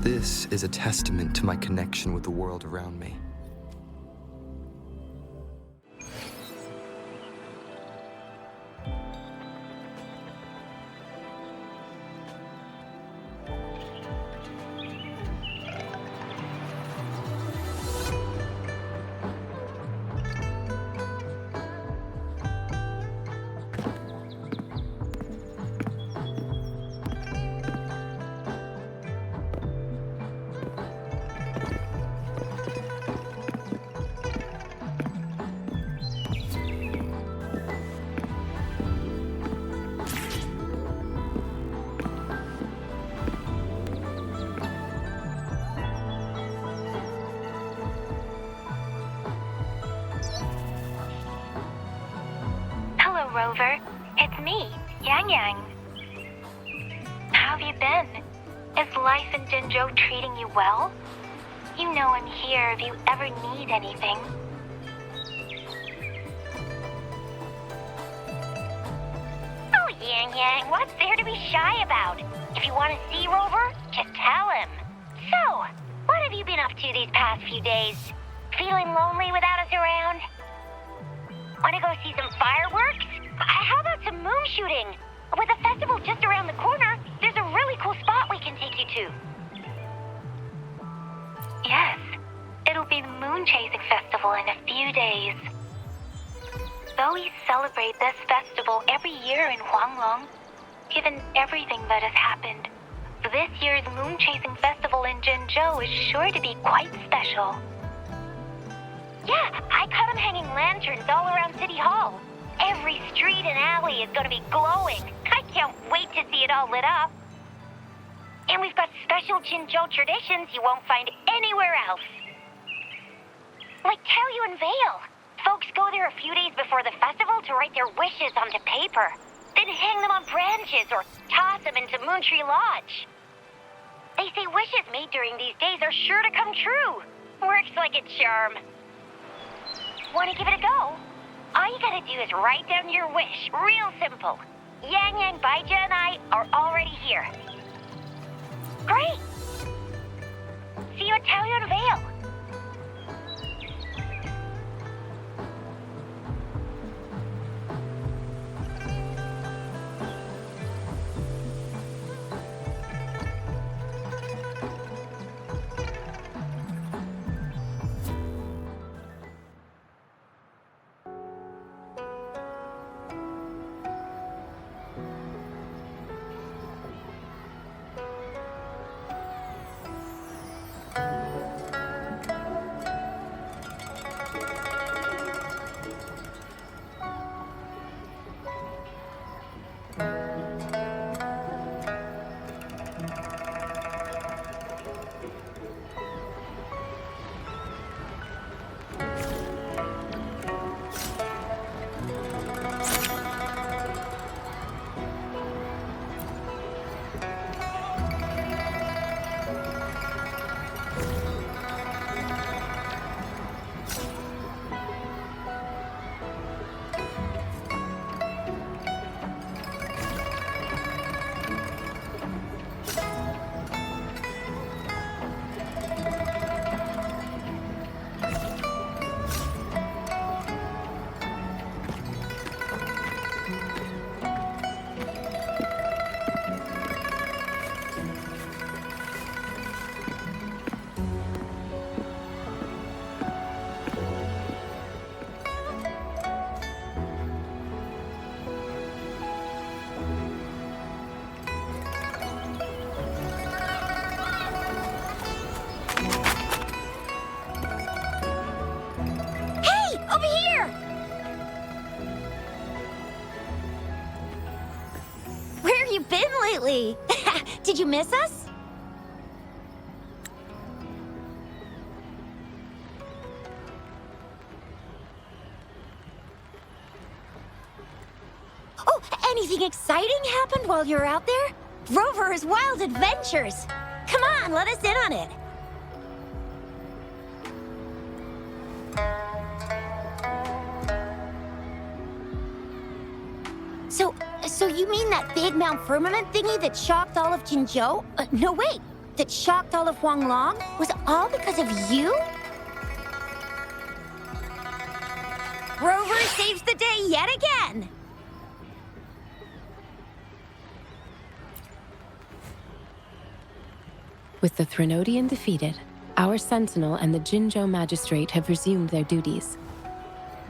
This is a testament to my connection with the world around me. Hello, Rover. It's me, Yang Yang. How have you been? Is life in Jinzhou treating you well? You know I'm here if you ever need anything. Oh, Yang Yang, what's there to be shy about? If you want to see Rover, just tell him. So, what have you been up to these past few days? Feeling lonely without us around? Want to go see some fireworks? How about some moon shooting? With the festival just around the corner, there's a really cool spot we can take you to. Yes, it'll be the Moon Chasing Festival in a few days. Though we celebrate this festival every year in Huanglong, given everything that has happened, this year's Moon Chasing Festival in Jinzhou is sure to be quite special. Yeah, I caught them hanging lanterns all around City Hall. Every street and alley is going to be glowing. I can't wait to see it all lit up. And we've got special Jinzhou traditions you won't find anywhere else. Like Taoyuan Vale. Folks go there a few days before the festival to write their wishes onto paper. Then hang them on branches or toss them into Moontree Lodge. They say wishes made during these days are sure to come true. Works like a charm. Want to give it a go? All you gotta do is write down your wish. Real simple. Yang Yang, Baija, and I are already here. Great! See you at Taoyuan Vale. lately. Did you miss us? Oh, anything exciting happened while you were out there? Rover's Wild Adventures. Come on, let us in on it. So you mean that big Mount Firmament thingy that shocked all of Jinzhou? No, wait. that shocked all of Huanglong was all because of you? Rover saves the day yet again! With the Threnodian defeated, our Sentinel and the Jinzhou Magistrate have resumed their duties.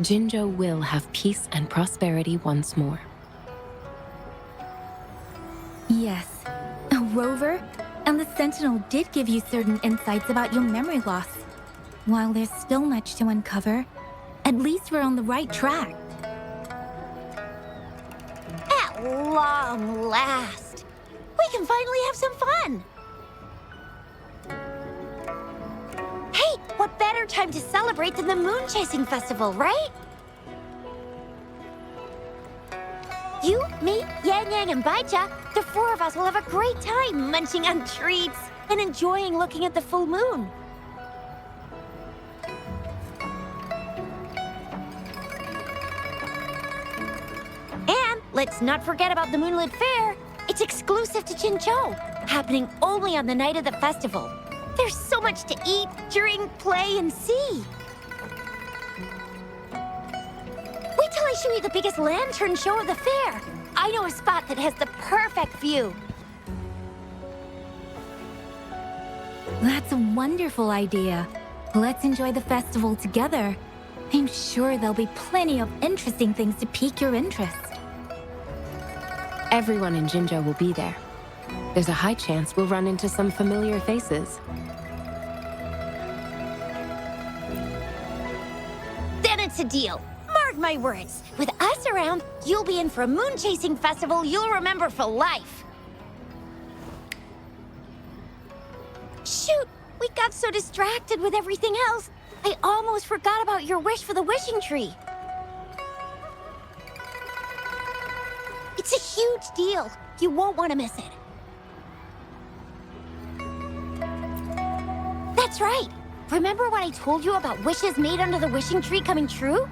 Jinzhou will have peace and prosperity once more. Yes. Rover, and the Sentinel did give you certain insights about your memory loss. While there's still much to uncover, at least we're on the right track. At long last, we can finally have some fun! Hey, what better time to celebrate than the Moon Chasing Festival, right? You, me, Yang Yang, and Baicha, the four of us will have a great time munching on treats and enjoying looking at the full moon. And let's not forget about the Moonlit Fair. It's exclusive to Jinzhou, happening only on the night of the festival. There's so much to eat, drink, play, and see. Wait till I show you the biggest lantern show of the fair. I know a spot that has the perfect view. That's a wonderful idea. Let's enjoy the festival together. I'm sure there'll be plenty of interesting things to pique your interest. Everyone in Jinzhou will be there. There's a high chance we'll run into some familiar faces. Then it's a deal. Mark my words. With us around, you'll be in for a moon chasing festival you'll remember for life. Shoot, we got so distracted with everything else, I almost forgot about your wish for the wishing tree. It's a huge deal. You won't want to miss it. That's right. Remember what I told you about wishes made under the wishing tree coming true?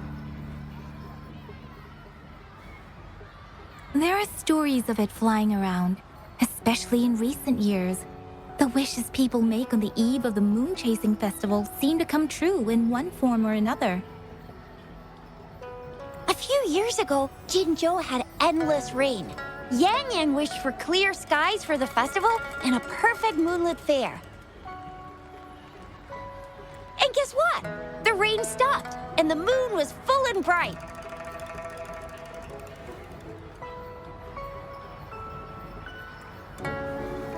There are stories of it flying around, especially in recent years. The wishes people make on the eve of the Moon Chasing Festival seem to come true in one form or another. A few years ago, Jinzhou had endless rain. Yang Yang wished for clear skies for the festival and a perfect moonlit fair. And guess what? The rain stopped, and the moon was full and bright.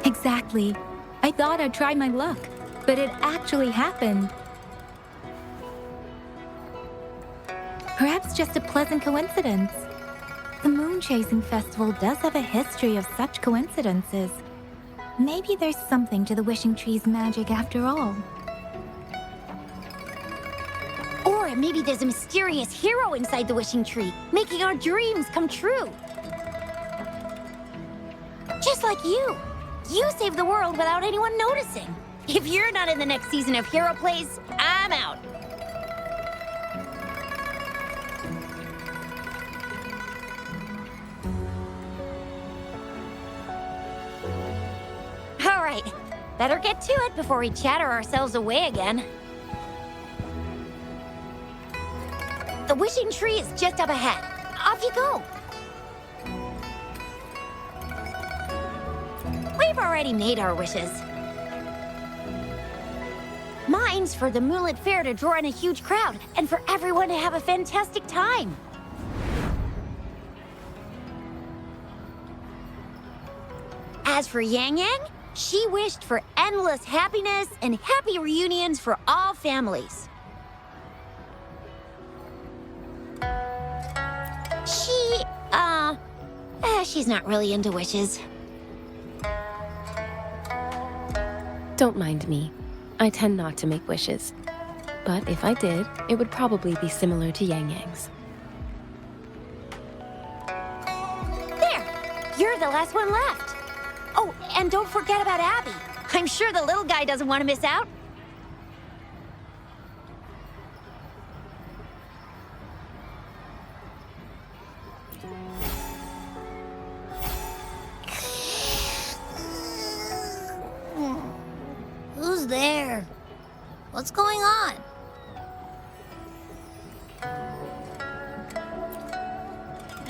Exactly. I thought I'd try my luck, but it actually happened. Perhaps just a pleasant coincidence. The Moon Chasing Festival does have a history of such coincidences. Maybe there's something to the wishing tree's magic after all. Or maybe there's a mysterious hero inside the wishing tree, making our dreams come true. Just like you. You saved the world without anyone noticing. If you're not in the next season of Hero Plays, I'm out. All right, better get to it before we chatter ourselves away again. The wishing tree is just up ahead. Off you go. We've already made our wishes. Mine's for the Moonlit Fair to draw in a huge crowd and for everyone to have a fantastic time. As for Yang Yang, she wished for endless happiness and happy reunions for all families. She's not really into wishes. Don't mind me. I tend not to make wishes. But if I did, it would probably be similar to Yang Yang's. There! You're the last one left. Oh, and don't forget about Abby. I'm sure the little guy doesn't want to miss out. What's going on?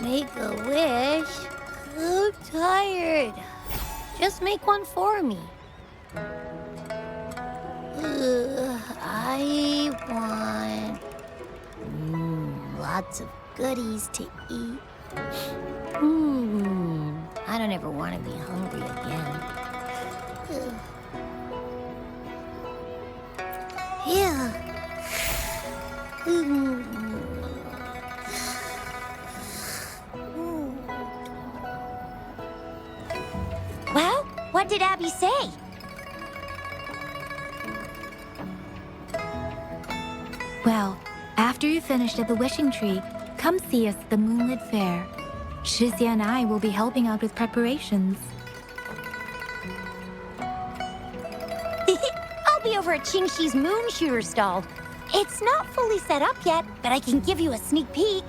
Make a wish? So tired. Just make one for me. I want lots of goodies to eat. I don't ever want to be hungry again. Yeah. Well, what did Abby say? Well, after you finished at the wishing tree, come see us at the Moonlit Fair. Shizia and I will be helping out with preparations. I'll be over at Qingxi's moon shooter stall. It's not fully set up yet, but I can give you a sneak peek.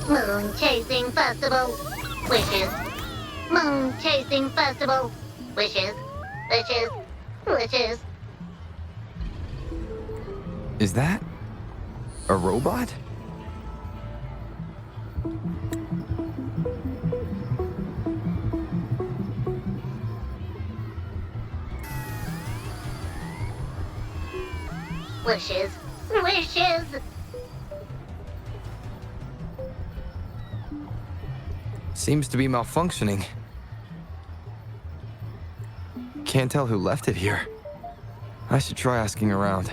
Moon Chasing Festival. Wishes. Moon Chasing Festival. Wishes. Wishes. Wishes. Is that a robot? Wishes. Wishes. Seems to be malfunctioning. Can't tell who left it here. I should try asking around.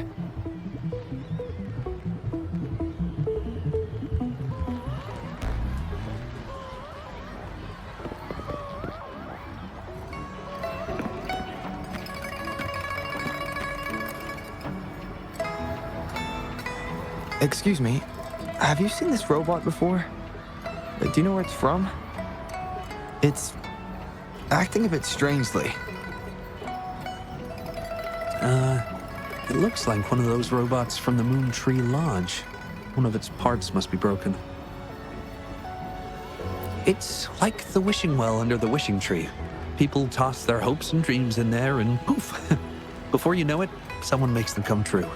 Excuse me, have you seen this robot before? Do you know where it's from? It's acting a bit strangely. It looks like one of those robots from the Moon Tree Lodge. One of its parts must be broken. It's like the wishing well under the wishing tree. People toss their hopes and dreams in there and poof. Before you know it, someone makes them come true.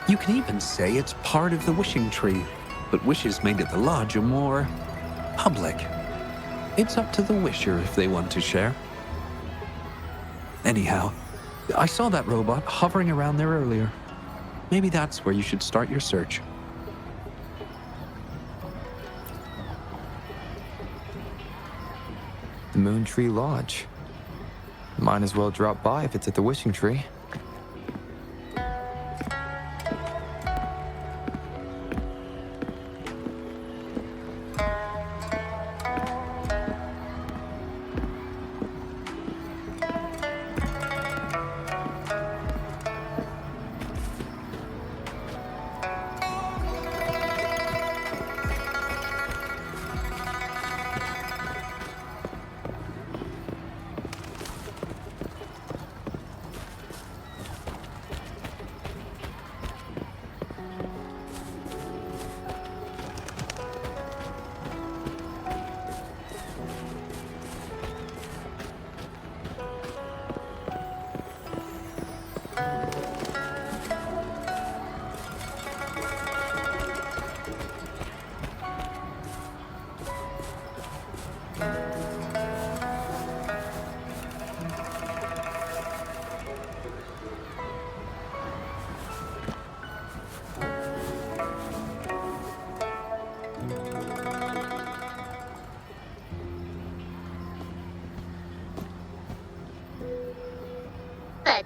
You can even say it's part of the wishing tree, but wishes made at the lodge are more public. It's up to the wisher if they want to share. Anyhow, I saw that robot hovering around there earlier. Maybe that's where you should start your search. The Moon Tree Lodge. Might as well drop by if it's at the wishing tree.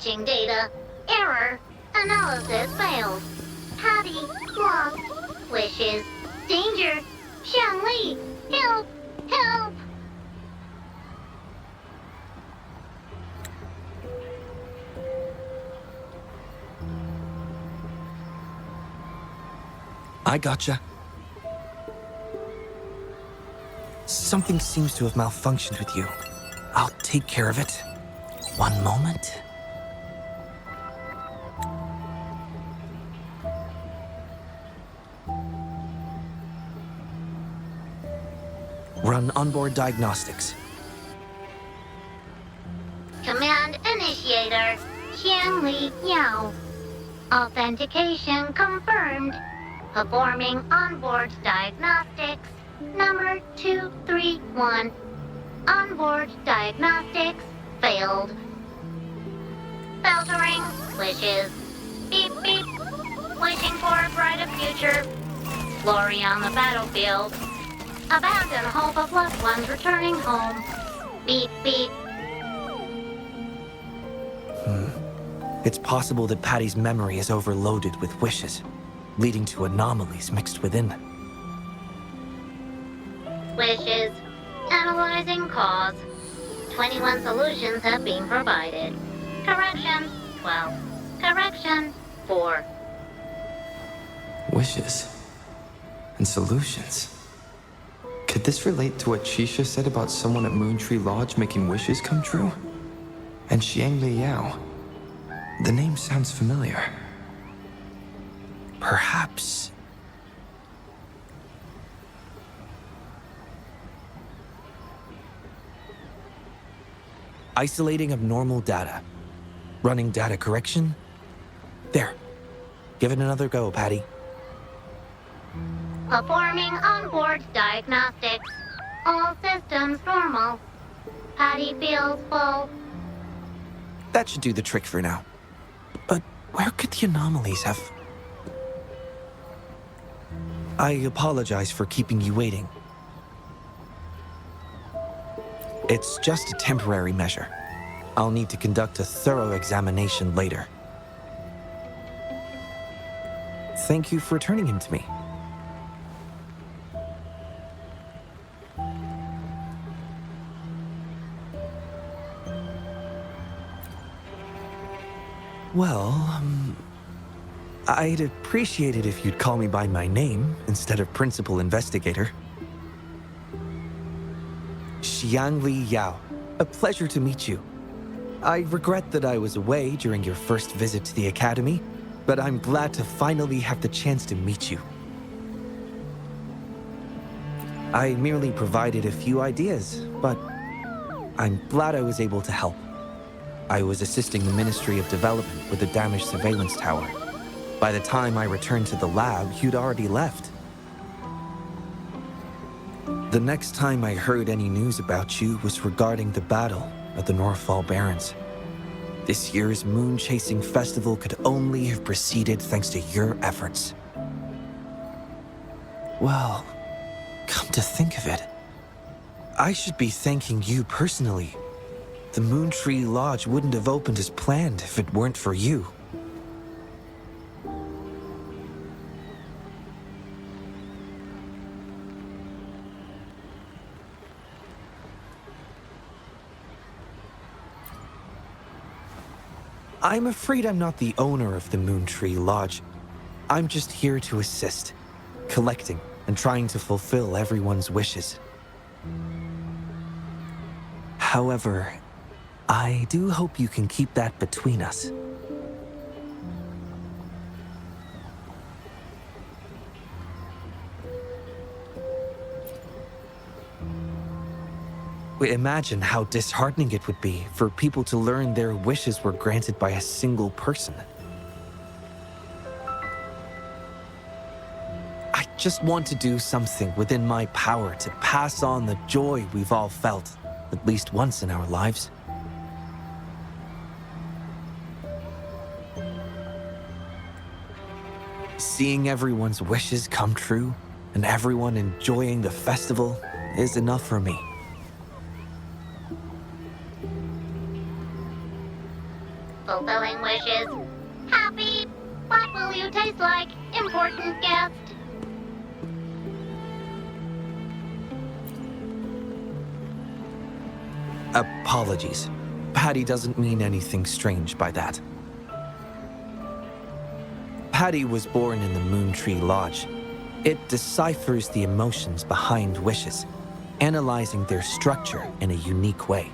Matching data. Error. Analysis failed. Patty lost wishes. Danger. Xiangli, help! Help! I gotcha. Something seems to have malfunctioned with you. I'll take care of it. One moment. Run onboard diagnostics. Command initiator. Xiangli Yao. Authentication confirmed. Performing onboard diagnostics. Number 231. Onboard diagnostics failed. Filtering wishes. Beep beep. Wishing for a brighter future. Glory on the battlefield. Abandon hope of loved ones returning home. Beep beep. It's possible that Patty's memory is overloaded with wishes, leading to anomalies mixed within. Wishes. Analyzing cause. 21 solutions have been provided. Correction 12. Correction 4. Wishes. And solutions. Could this relate to what Chisha said about someone at Moontree Lodge making wishes come true? And Xiangli Yao. The name sounds familiar. Perhaps... Isolating abnormal data. Running data correction. There. Give it another go, Patty. Performing onboard diagnostics. All systems normal. Patty feels full. That should do the trick for now. But where could the anomalies have... I apologize for keeping you waiting. It's just a temporary measure. I'll need to conduct a thorough examination later. Thank you for turning him to me. Well, I'd appreciate it if you'd call me by my name instead of Principal Investigator. Xiangli Yao, a pleasure to meet you. I regret that I was away during your first visit to the Academy, but I'm glad to finally have the chance to meet you. I merely provided a few ideas, but I'm glad I was able to help. I was assisting the Ministry of Development with the damaged surveillance tower. By the time I returned to the lab, you'd already left. The next time I heard any news about you was regarding the battle at the Northfall Barrens. This year's moon-chasing festival could only have proceeded thanks to your efforts. Well, come to think of it, I should be thanking you personally. The Moontree Lodge wouldn't have opened as planned if it weren't for you. I'm afraid I'm not the owner of the Moontree Lodge. I'm just here to assist, collecting and trying to fulfill everyone's wishes. However, I do hope you can keep that between us. Imagine how disheartening it would be for people to learn their wishes were granted by a single person. I just want to do something within my power to pass on the joy we've all felt, at least once in our lives. Seeing everyone's wishes come true and everyone enjoying the festival is enough for me. fulfilling wishes. Happy? What will you taste like, important guest? Apologies. Patty doesn't mean anything strange by that. Patty was born in the Moon Tree Lodge. It deciphers the emotions behind wishes, analyzing their structure in a unique way.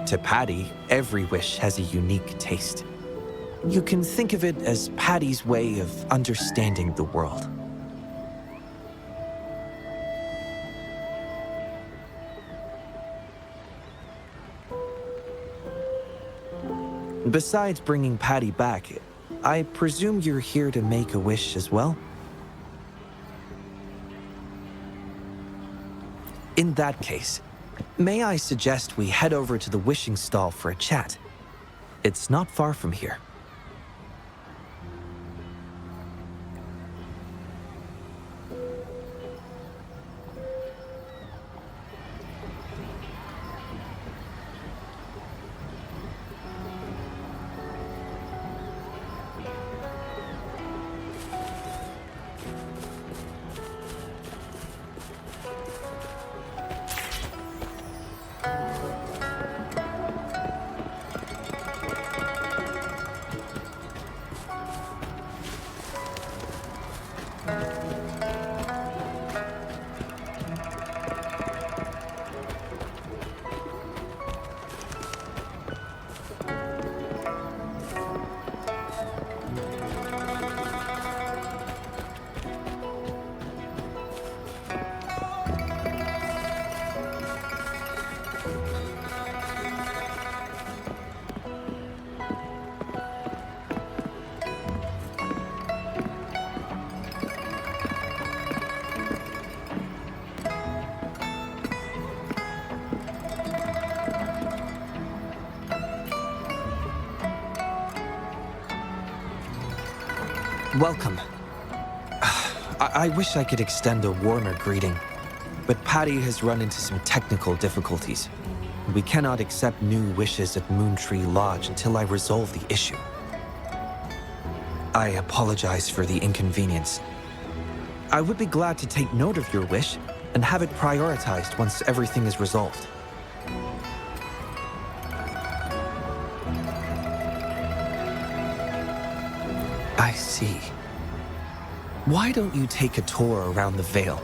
To Patty, every wish has a unique taste. You can think of it as Patty's way of understanding the world. Besides bringing Patty back, I presume you're here to make a wish as well? In that case, may I suggest we head over to the wishing stall for a chat? It's not far from here. Welcome. I wish I could extend a warmer greeting, but Patty has run into some technical difficulties. We cannot accept new wishes at Moon Tree Lodge until I resolve the issue. I apologize for the inconvenience. I would be glad to take note of your wish and have it prioritized once everything is resolved. I see. Why don't you take a tour around the Vale?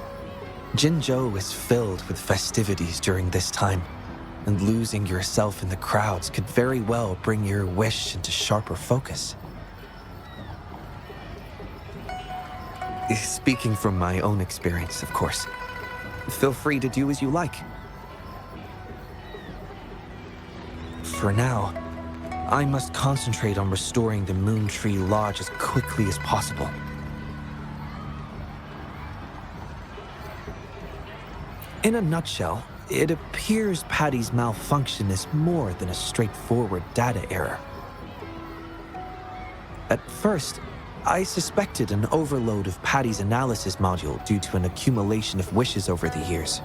Jinzhou is filled with festivities during this time, and losing yourself in the crowds could very well bring your wish into sharper focus. Speaking from my own experience, of course. Feel free to do as you like. For now, I must concentrate on restoring the Moon Tree Lodge as quickly as possible. In a nutshell, it appears Patty's malfunction is more than a straightforward data error. At first, I suspected an overload of Patty's analysis module due to an accumulation of wishes over the years.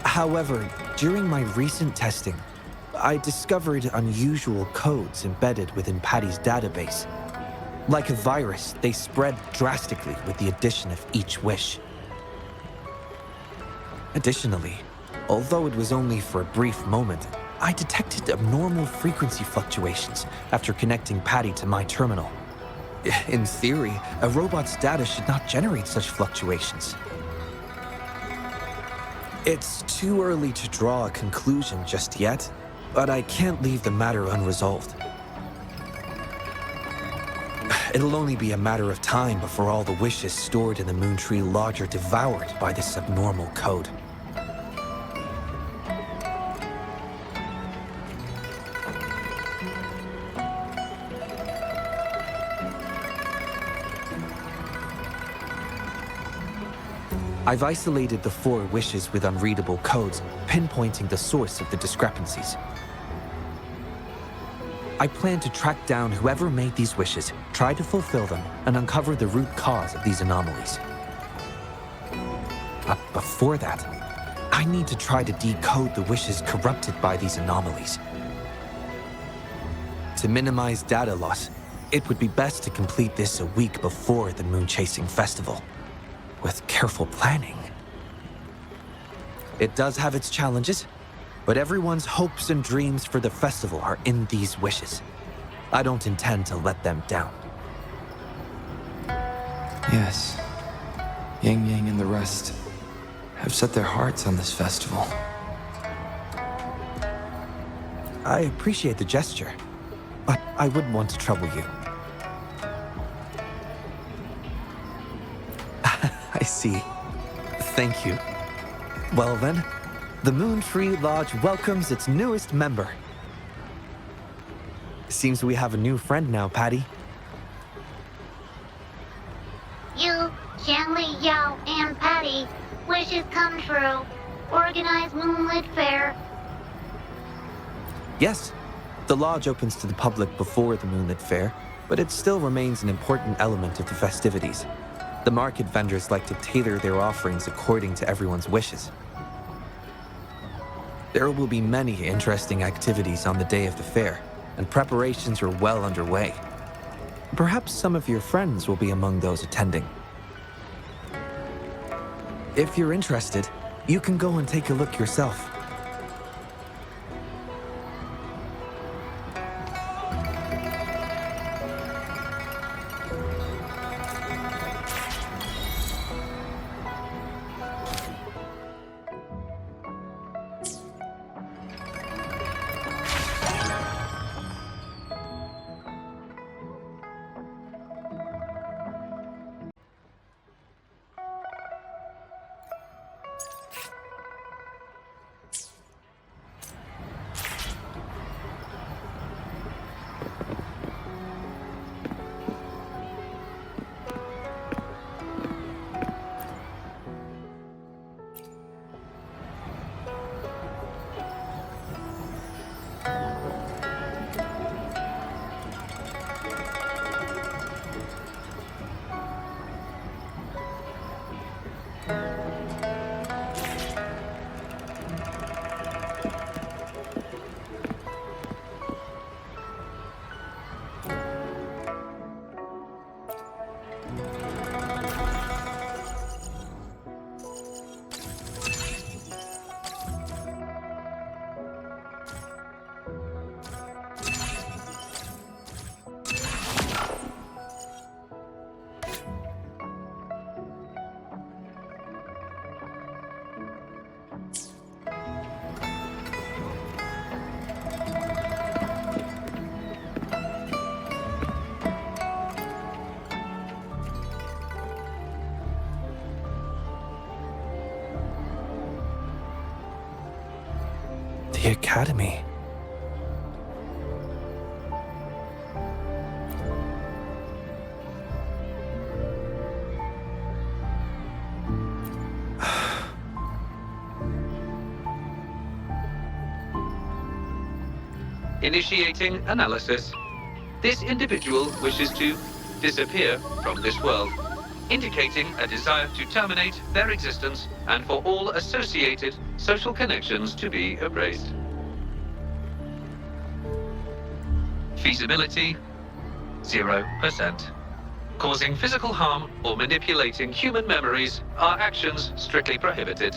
However, during my recent testing, I discovered unusual codes embedded within Patty's database. Like a virus, they spread drastically with the addition of each wish. Additionally, although it was only for a brief moment, I detected abnormal frequency fluctuations after connecting Patty to my terminal. In theory, a robot's data should not generate such fluctuations. It's too early to draw a conclusion just yet, but I can't leave the matter unresolved. It'll only be a matter of time before all the wishes stored in the Moon Tree Lodge are devoured by this abnormal code. I've isolated the 4 wishes with unreadable codes, pinpointing the source of the discrepancies. I plan to track down whoever made these wishes, try to fulfill them, and uncover the root cause of these anomalies. But before that, I need to try to decode the wishes corrupted by these anomalies. To minimize data loss, it would be best to complete this a week before the Moon Chasing Festival, with careful planning. It does have its challenges, but everyone's hopes and dreams for the festival are in these wishes. I don't intend to let them down. Yes, Yang Yang and the rest have set their hearts on this festival. I appreciate the gesture, but I wouldn't want to trouble you. I see. Thank you. Well then, the Moon Tree Lodge welcomes its newest member. Seems we have a new friend now, Patty. You, Xiangli, Yao, and Patty, wishes come true. Organize Moonlit Fair. Yes, the lodge opens to the public before the Moonlit Fair, but it still remains an important element of the festivities. The market vendors like to tailor their offerings according to everyone's wishes. There will be many interesting activities on the day of the fair, and preparations are well underway. Perhaps some of your friends will be among those attending. If you're interested, you can go and take a look yourself. The Academy. Initiating analysis. This individual wishes to disappear from this world, indicating a desire to terminate their existence and for all associated social connections to be erased. Feasibility, 0%. Causing physical harm or manipulating human memories are actions strictly prohibited.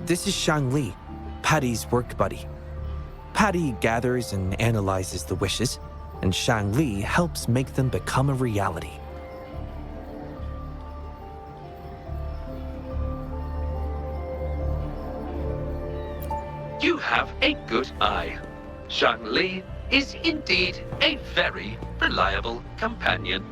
This is Shang Li, Patty's work buddy. Patty gathers and analyzes the wishes, and Shang Li helps make them become a reality. You have a good eye. Shang Li is indeed a very reliable companion.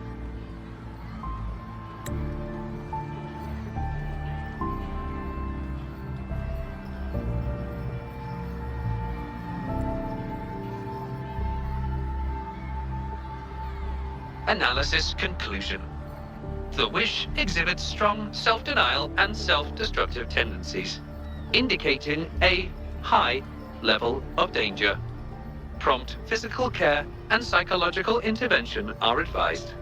Analysis conclusion. The wish exhibits strong self-denial and self-destructive tendencies, indicating a high level of danger. Prompt physical care and psychological intervention are advised.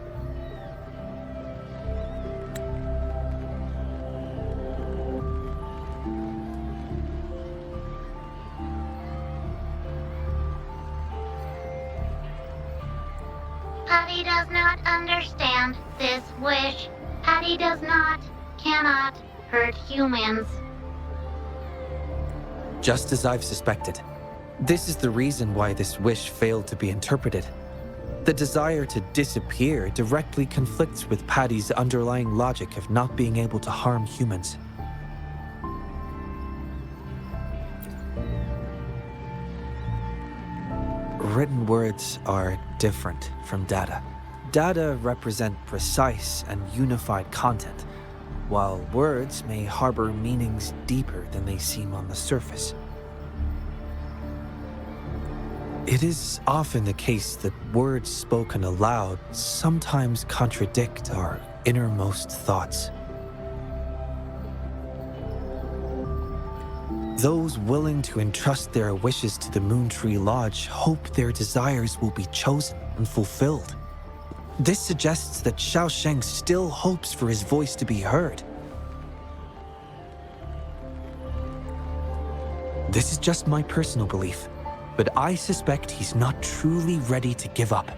Patty does not understand this wish. Patty cannot hurt humans. Just as I've suspected. This is the reason why this wish failed to be interpreted. The desire to disappear directly conflicts with Patty's underlying logic of not being able to harm humans. Written words are different from data. Data represent precise and unified content, while words may harbor meanings deeper than they seem on the surface. It is often the case that words spoken aloud sometimes contradict our innermost thoughts. Those willing to entrust their wishes to the Moontree Lodge hope their desires will be chosen and fulfilled. This suggests that Xiaosheng still hopes for his voice to be heard. This is just my personal belief, but I suspect he's not truly ready to give up.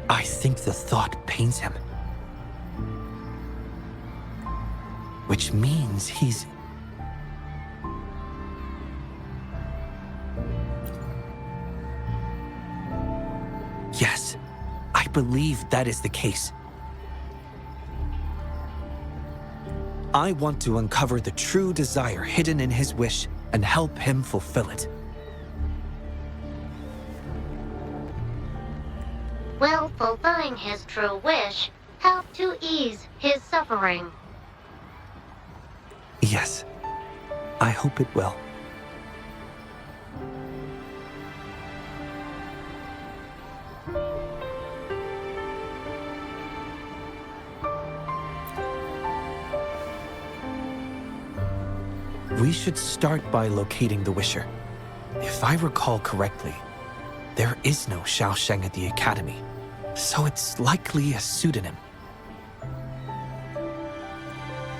I think the thought pains him. Which means he's... Yes, I believe that is the case. I want to uncover the true desire hidden in his wish and help him fulfill it. Will fulfilling his true wish help to ease his suffering? Yes, I hope it will. We should start by locating the Wisher. If I recall correctly, there is no Xiaosheng at the Academy, so it's likely a pseudonym.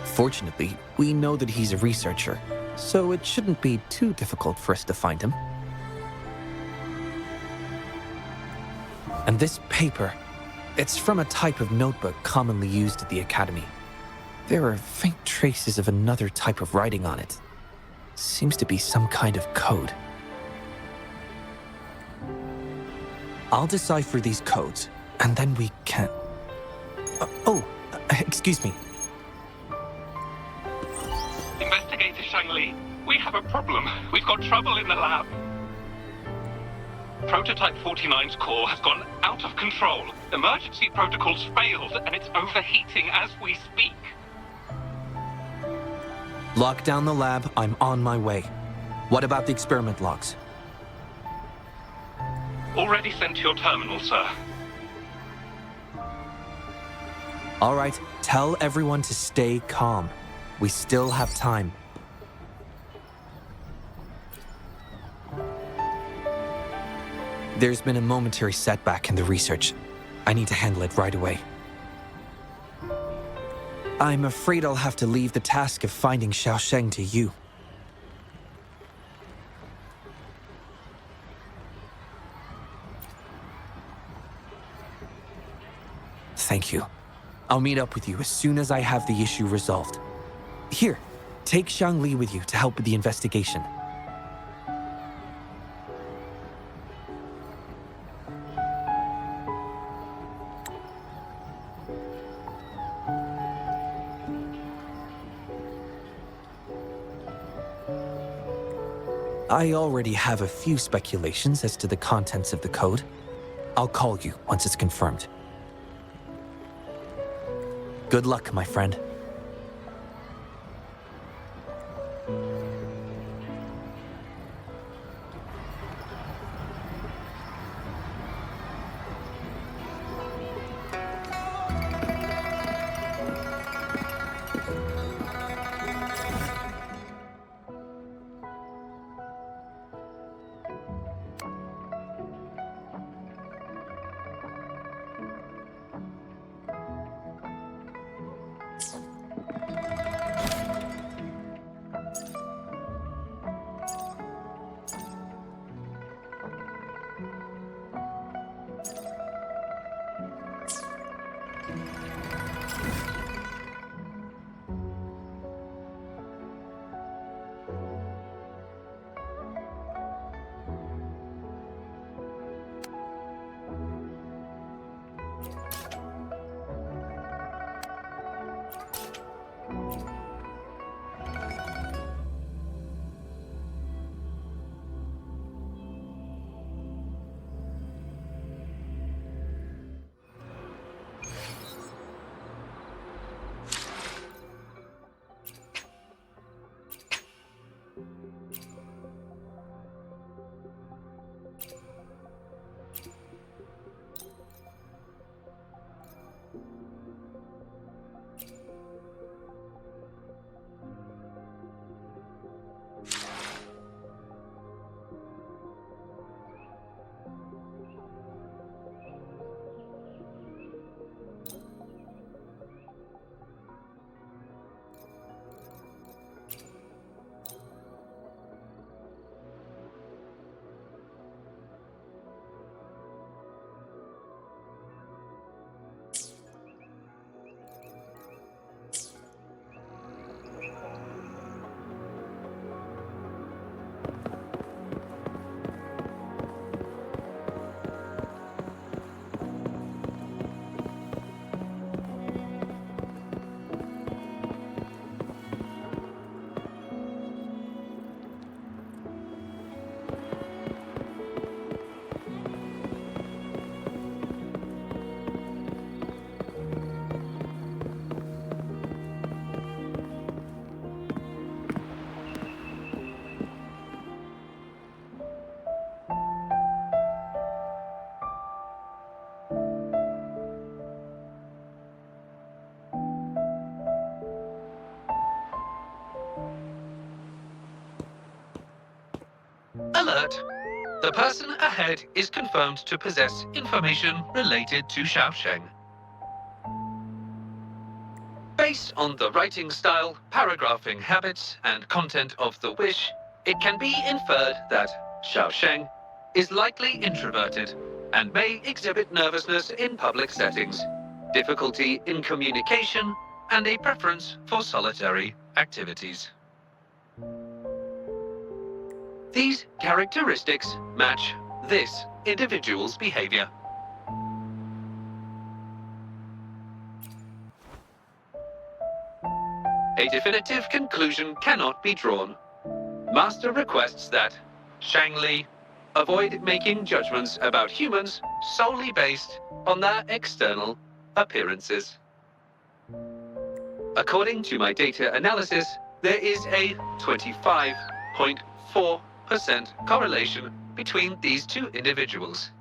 Fortunately, we know that he's a researcher, so it shouldn't be too difficult for us to find him. And this paper, it's from a type of notebook commonly used at the Academy. There are faint traces of another type of writing on it. Seems to be some kind of code. I'll decipher these codes, and then we can... excuse me. Investigator Shangli, we have a problem. We've got trouble in the lab. Prototype 49's core has gone out of control. Emergency protocols failed, and it's overheating as we speak. Lock down the lab, I'm on my way. What about the experiment logs? Already sent to your terminal, sir. All right, tell everyone to stay calm. We still have time. There's been a momentary setback in the research. I need to handle it right away. I'm afraid I'll have to leave the task of finding Xiaosheng to you. Thank you. I'll meet up with you as soon as I have the issue resolved. Here, take Shangli with you to help with the investigation. I already have a few speculations as to the contents of the code. I'll call you once it's confirmed. Good luck, my friend. Alert! The person ahead is confirmed to possess information related to Xiaosheng. Based on the writing style, paragraphing habits, and content of the wish, it can be inferred that Xiaosheng is likely introverted and may exhibit nervousness in public settings, difficulty in communication, and a preference for solitary activities. These characteristics match this individual's behavior. A definitive conclusion cannot be drawn. Master requests that Shang Li avoid making judgments about humans solely based on their external appearances. According to my data analysis, there is a 25.4% correlation between these two individuals.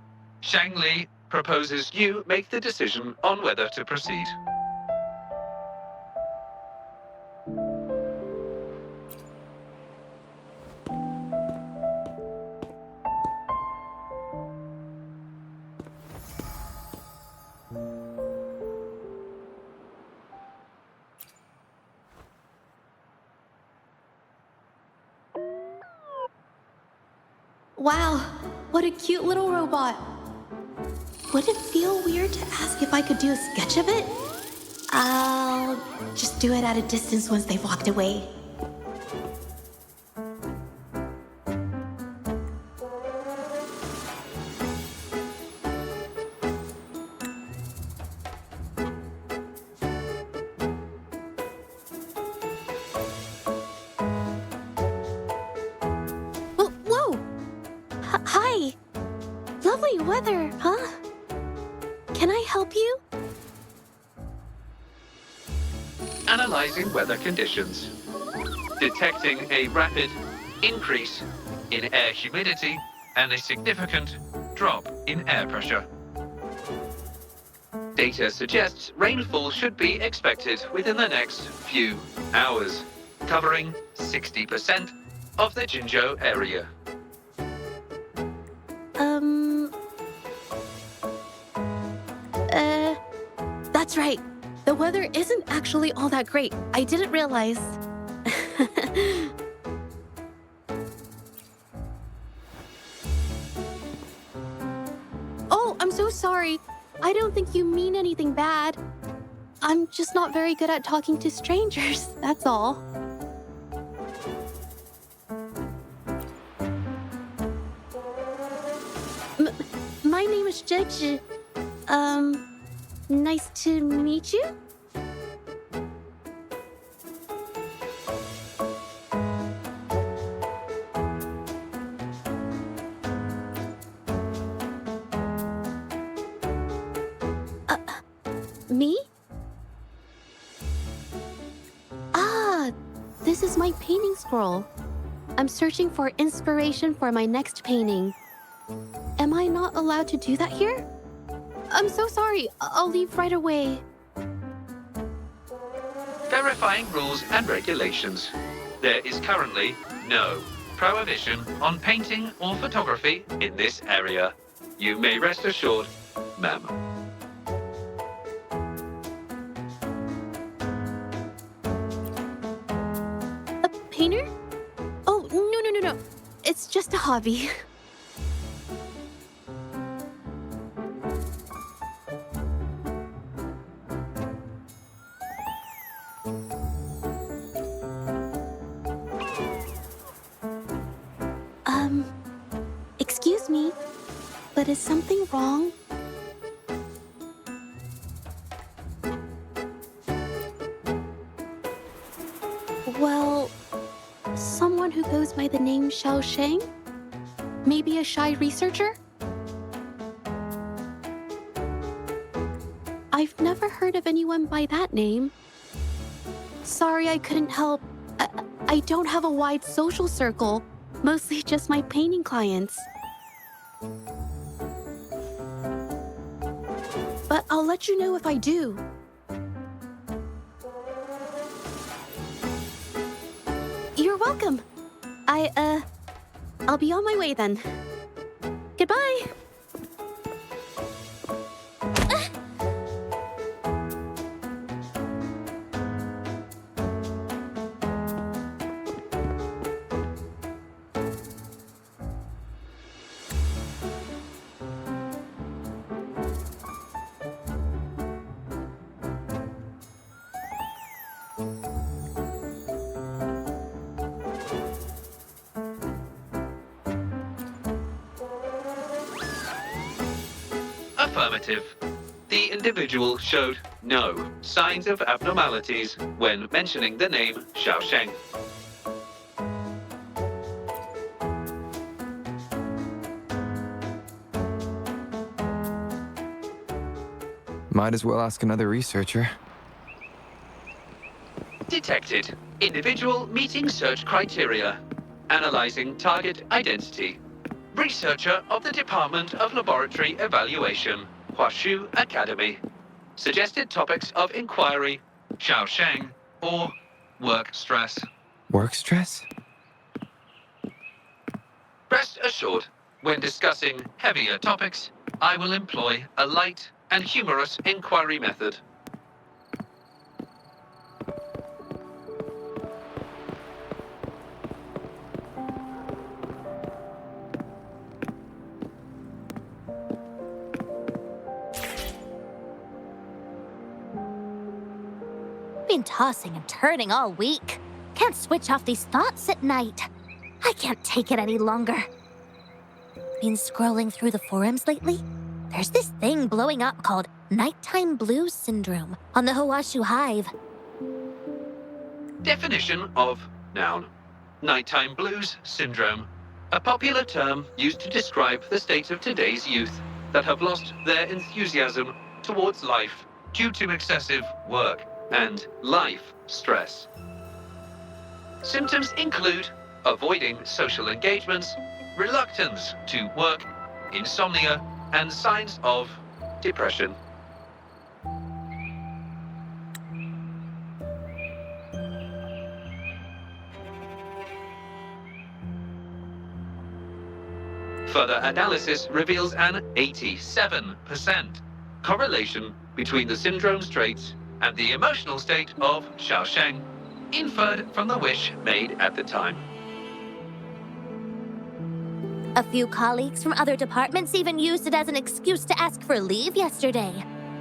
Shang Li proposes you make the decision on whether to proceed. Wow, what a cute little robot. Would it feel weird to ask if I could do a sketch of it? I'll just do it at a distance once they've walked away. Whoa! Hi! Lovely weather, huh? Can I help you? Analyzing weather conditions. Detecting a rapid increase in air humidity and a significant drop in air pressure. Data suggests rainfall should be expected within the next few hours, covering 60% of the Jinzhou area. That's right. The weather isn't actually all that great. I didn't realize. Oh, I'm so sorry. I don't think you mean anything bad. I'm just not very good at talking to strangers, that's all. My name is Zhezhi. Nice to meet you? Me? Ah, this is my painting scroll. I'm searching for inspiration for my next painting. Am I not allowed to do that here? I'm so sorry. I'll leave right away. Verifying rules and regulations. There is currently no prohibition on painting or photography in this area. You may rest assured, ma'am. A painter? Oh, no. It's just a hobby. Excuse me, but is something wrong? Well, someone who goes by the name Xiaosheng? Maybe a shy researcher? I've never heard of anyone by that name. Sorry I couldn't help. I don't have a wide social circle, mostly just my painting clients. But I'll let you know if I do. You're welcome. I'll be on my way then. Goodbye. Affirmative. The individual showed no signs of abnormalities when mentioning the name Xiaosheng. Might as well ask another researcher. Detected. Individual meeting search criteria. Analyzing target identity. Researcher of the Department of Laboratory Evaluation, Huashu Academy. Suggested topics of inquiry, Xiaosheng or work stress. Work stress? Rest assured, when discussing heavier topics, I will employ a light and humorous inquiry method. Been tossing and turning all week. Can't switch off these thoughts at night. I can't take it any longer. Been scrolling through the forums lately? There's this thing blowing up called Nighttime Blues Syndrome on the Hawashu Hive. Definition of noun. Nighttime blues syndrome. A popular term used to describe the state of today's youth that have lost their enthusiasm towards life due to excessive work and life stress. Symptoms include avoiding social engagements, reluctance to work, insomnia, and signs of depression. Further analysis reveals an 87% correlation between the syndrome's traits and the emotional state of Xiaosheng, inferred from the wish made at the time. A few colleagues from other departments even used it as an excuse to ask for leave yesterday.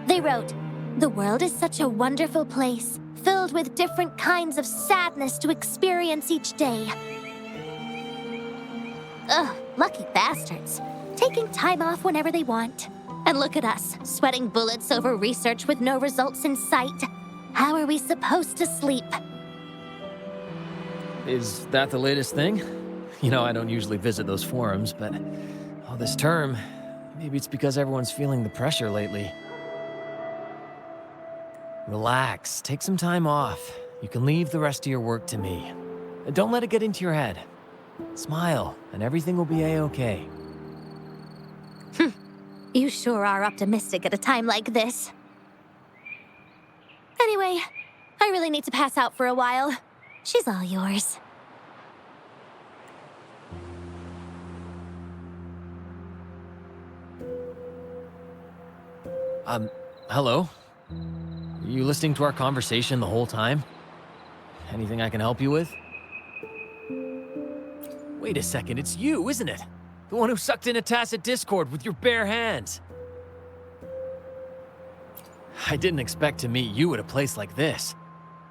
They wrote, "The world is such a wonderful place, filled with different kinds of sadness to experience each day." Ugh, lucky bastards. Taking time off whenever they want. And look at us, sweating bullets over research with no results in sight. How are we supposed to sleep? Is that the latest thing? You know, I don't usually visit those forums, but this term, maybe it's because everyone's feeling the pressure lately. Relax, take some time off. You can leave the rest of your work to me. And don't let it get into your head. Smile, and everything will be a-okay. You sure are optimistic at a time like this. Anyway, I really need to pass out for a while. She's all yours. Hello? You listening to our conversation the whole time? Anything I can help you with? Wait a second, it's you, isn't it? The one who sucked in a tacit discord with your bare hands. I didn't expect to meet you at a place like this.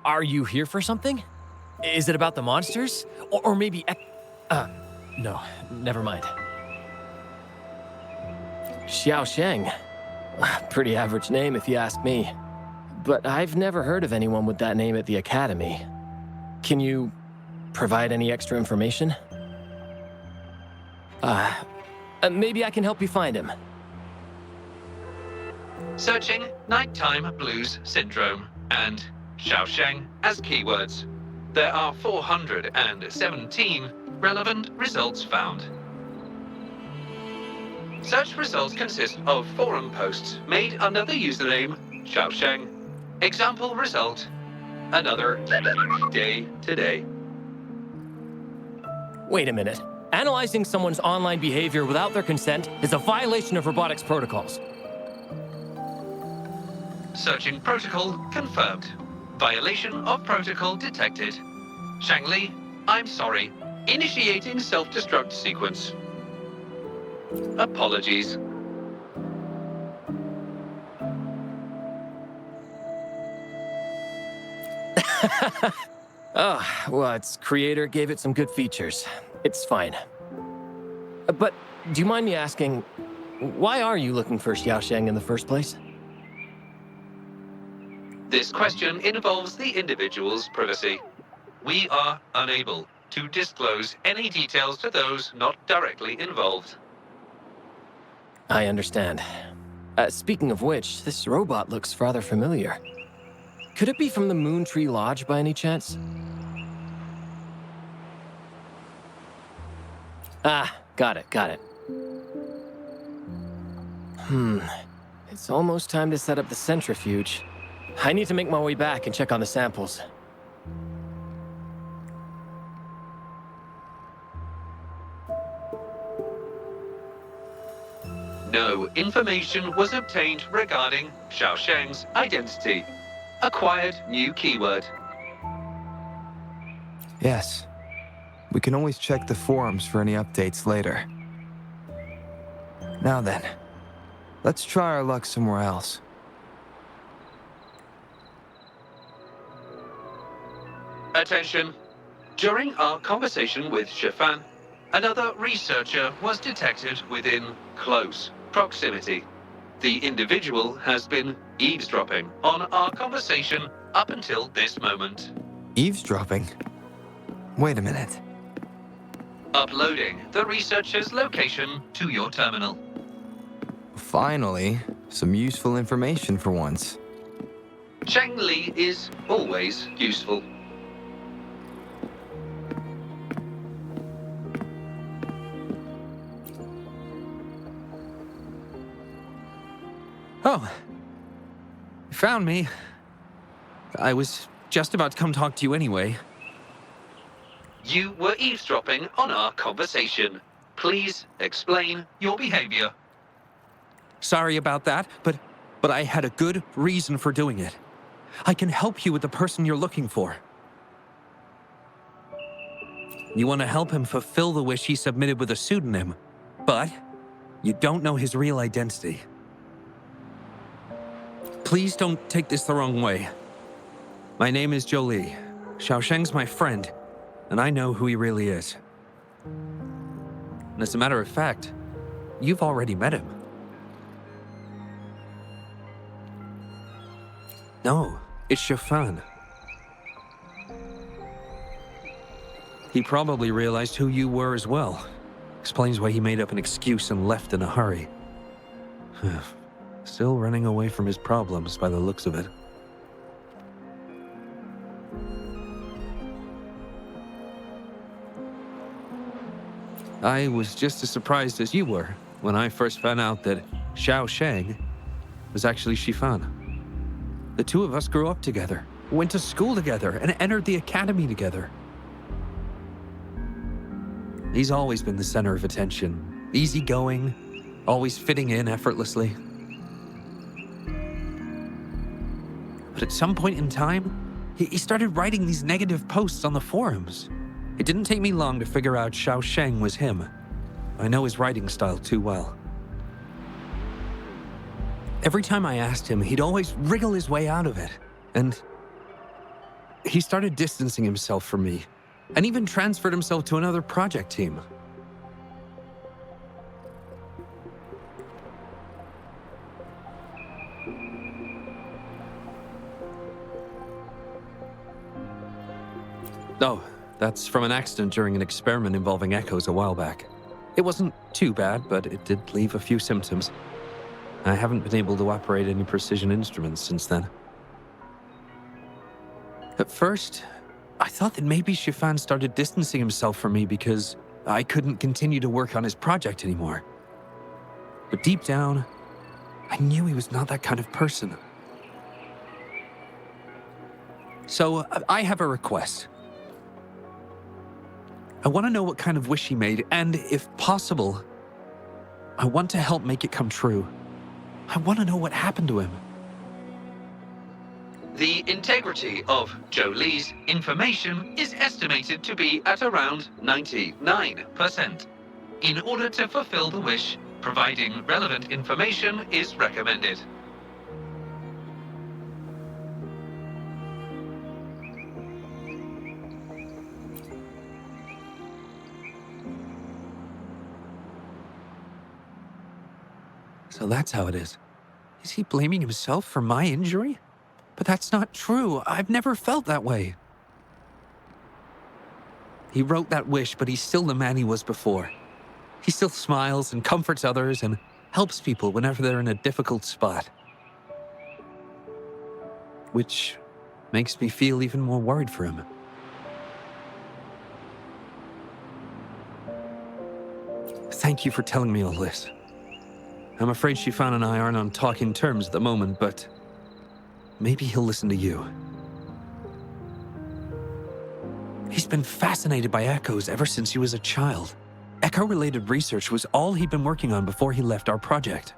Are you here for something? Is it about the monsters? Or maybe... no, never mind. Xiaosheng. Pretty average name if you ask me. But I've never heard of anyone with that name at the Academy. Can you provide any extra information? Maybe I can help you find him. Searching Nighttime Blues Syndrome and Xiaosheng as keywords. There are 417 relevant results found. Search results consist of forum posts made under the username Xiaosheng. Example result: another day today. Wait a minute. Analyzing someone's online behavior without their consent is a violation of robotics protocols. Searching protocol confirmed. Violation of protocol detected. Shangli, I'm sorry. Initiating self-destruct sequence. Apologies. Oh, well, its creator gave it some good features. It's fine. But do you mind me asking, why are you looking for Xiaosheng in the first place? This question involves the individual's privacy. We are unable to disclose any details to those not directly involved. I understand. Speaking of which, this robot looks rather familiar. Could it be from the Moon Tree Lodge by any chance? Ah, got it. It's almost time to set up the centrifuge. I need to make my way back and check on the samples. No information was obtained regarding Xiaosheng's identity. Acquired new keyword. Yes. We can always check the forums for any updates later. Now then, let's try our luck somewhere else. Attention. During our conversation with Shifan, another researcher was detected within close proximity. The individual has been eavesdropping on our conversation up until this moment. Eavesdropping? Wait a minute. Uploading the researcher's location to your terminal. Finally, some useful information for once. Cheng Li is always useful. Oh. You found me. I was just about to come talk to you anyway. You were eavesdropping on our conversation. Please explain your behavior. Sorry about that, but I had a good reason for doing it. I can help you with the person you're looking for. You want to help him fulfill the wish he submitted with a pseudonym, but you don't know his real identity. Please don't take this the wrong way. My name is Jolie. Xiaosheng's my friend, and I know who he really is. And as a matter of fact, you've already met him. No, it's Shifan. He probably realized who you were as well. Explains why he made up an excuse and left in a hurry. Still running away from his problems by the looks of it. I was just as surprised as you were when I first found out that Xiaosheng was actually Shifan. The two of us grew up together, went to school together, and entered the academy together. He's always been the center of attention, easygoing, always fitting in effortlessly. But at some point in time, he started writing these negative posts on the forums. It didn't take me long to figure out Xiaosheng was him. I know his writing style too well. Every time I asked him, he'd always wriggle his way out of it. And he started distancing himself from me, and even transferred himself to another project team. Oh, that's from an accident during an experiment involving echoes a while back. It wasn't too bad, but it did leave a few symptoms. I haven't been able to operate any precision instruments since then. At first, I thought that maybe Shifan started distancing himself from me because I couldn't continue to work on his project anymore. But deep down, I knew he was not that kind of person. So I have a request. I want to know what kind of wish he made, and if possible, I want to help make it come true. I want to know what happened to him. The integrity of Zhou Li's information is estimated to be at around 99%. In order to fulfill the wish, providing relevant information is recommended. So that's how it is. Is he blaming himself for my injury? But that's not true. I've never felt that way. He wrote that wish, but he's still the man he was before. He still smiles and comforts others and helps people whenever they're in a difficult spot. Which makes me feel even more worried for him. Thank you for telling me all this. I'm afraid Shifan and I aren't on talking terms at the moment, but maybe he'll listen to you. He's been fascinated by echoes ever since he was a child. Echo-related research was all he'd been working on before he left our project.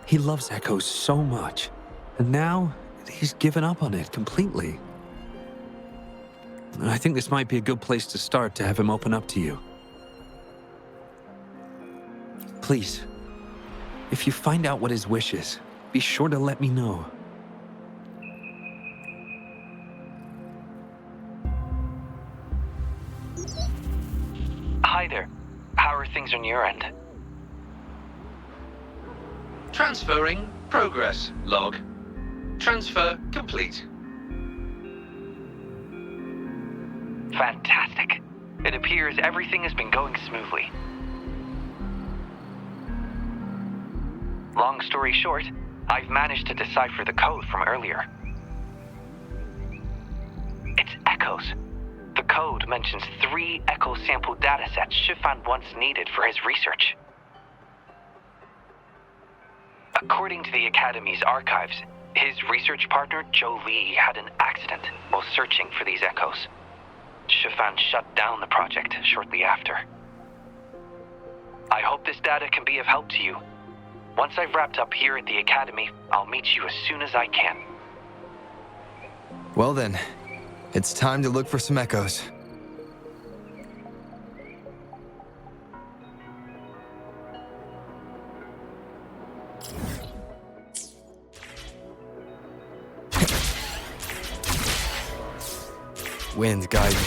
He loves echoes so much, and now he's given up on it completely. I think this might be a good place to start to have him open up to you. Please, if you find out what his wish is, be sure to let me know. Hi there. How are things on your end? Transferring progress log. Transfer complete. Fantastic. It appears everything has been going smoothly. Long story short, I've managed to decipher the code from earlier. It's echoes. The code mentions 3 echo sample datasets Shifan once needed for his research. According to the Academy's archives, his research partner, Zhou Li, had an accident while searching for these echoes. Shifan shut down the project shortly after. I hope this data can be of help to you. Once I've wrapped up here at the Academy, I'll meet you as soon as I can. Well then, it's time to look for some echoes. Wind guide me.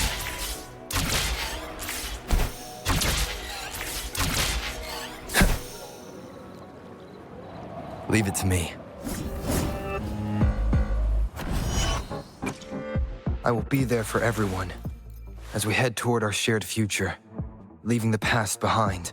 Leave it to me. I will be there for everyone as we head toward our shared future, leaving the past behind.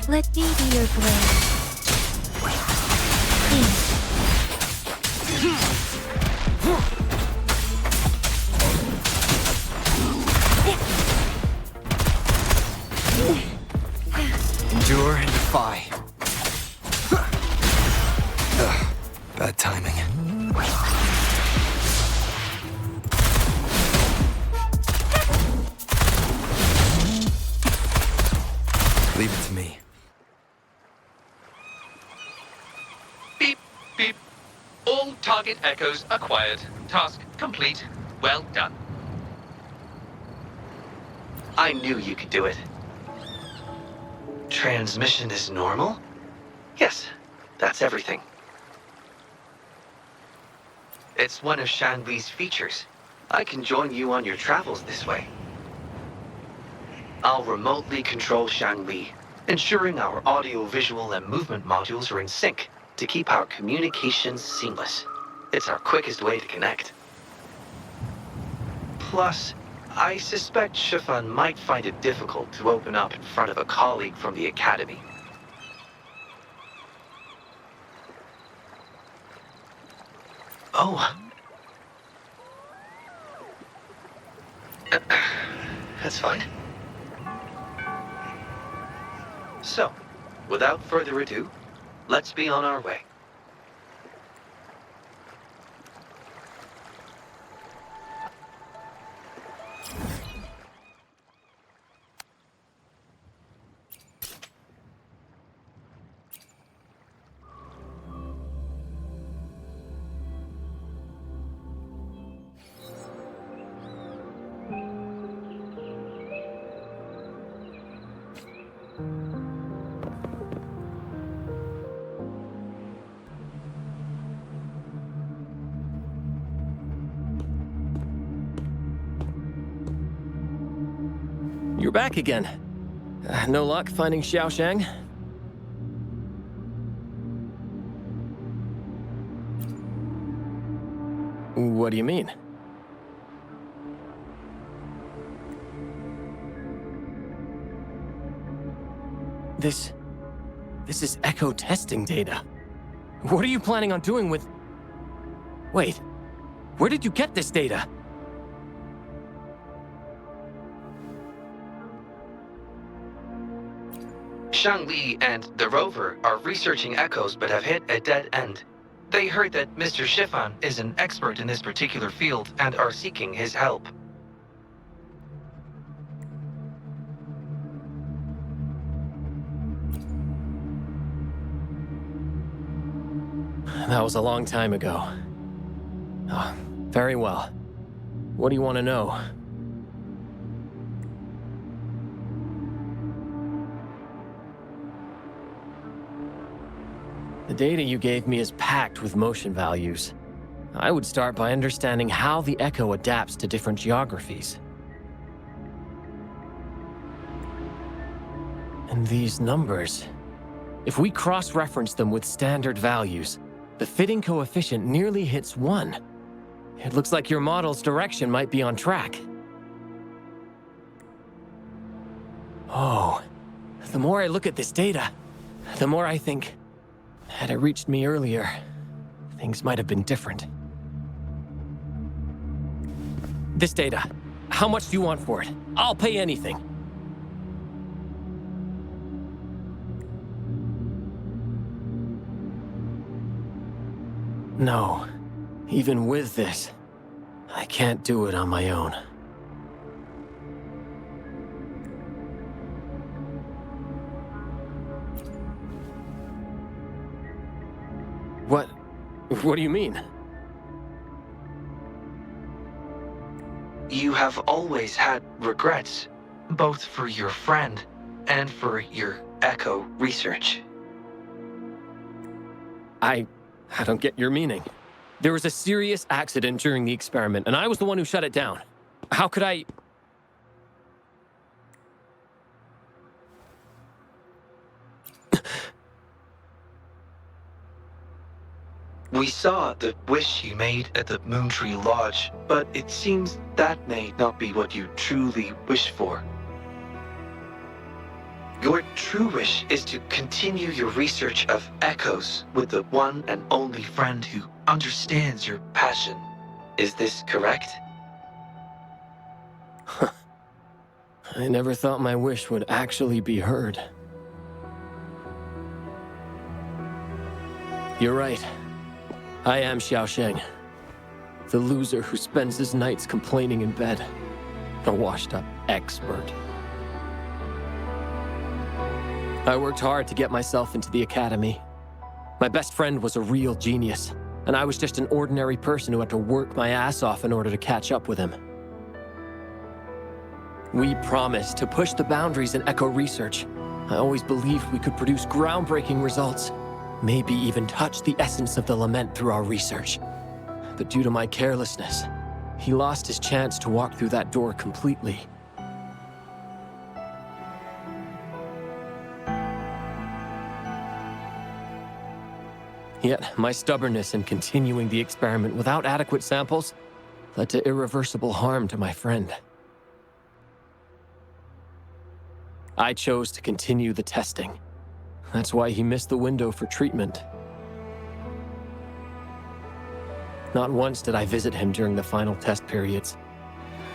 Let me be your blade. Endure and defy. Bad timing. Leave it to me. Beep, beep. All target echoes acquired. Task complete. Well done. I knew you could do it. Transmission is normal? Yes, that's everything. It's one of Shanwi's features. I can join you on your travels this way. I'll remotely control Shanwi, ensuring our audio, visual, and movement modules are in sync to keep our communications seamless. It's our quickest way to connect. Plus, I suspect Shifan might find it difficult to open up in front of a colleague from the Academy. Oh. That's fine. So, without further ado, let's be on our way. You're back again. No luck finding Xiaoshang? What do you mean? This is echo testing data. What are you planning on doing with... Wait, where did you get this data? Shang Li and the rover are researching echoes but have hit a dead end. They heard that Mr. Shifan is an expert in this particular field and are seeking his help. That was a long time ago. Oh, very well. What do you want to know? The data you gave me is packed with motion values. I would start by understanding how the echo adapts to different geographies. And these numbers, if we cross-reference them with standard values, the fitting coefficient nearly hits 1. It looks like your model's direction might be on track. Oh, the more I look at this data, the more I think, had it reached me earlier, things might have been different. This data, how much do you want for it? I'll pay anything. No, even with this, I can't do it on my own. What do you mean? You have always had regrets, both for your friend and for your echo research. I don't get your meaning. There was a serious accident during the experiment, and I was the one who shut it down. How could I... We saw the wish you made at the Moontree Lodge, but it seems that may not be what you truly wish for. Your true wish is to continue your research of echoes with the one and only friend who understands your passion. Is this correct? I never thought my wish would actually be heard. You're right. I am Xiaosheng, the loser who spends his nights complaining in bed. A washed-up expert. I worked hard to get myself into the academy. My best friend was a real genius, and I was just an ordinary person who had to work my ass off in order to catch up with him. We promised to push the boundaries in echo research. I always believed we could produce groundbreaking results. Maybe even touch the essence of the lament through our research. But due to my carelessness, he lost his chance to walk through that door completely. Yet, my stubbornness in continuing the experiment without adequate samples led to irreversible harm to my friend. I chose to continue the testing. That's why he missed the window for treatment. Not once did I visit him during the final test periods.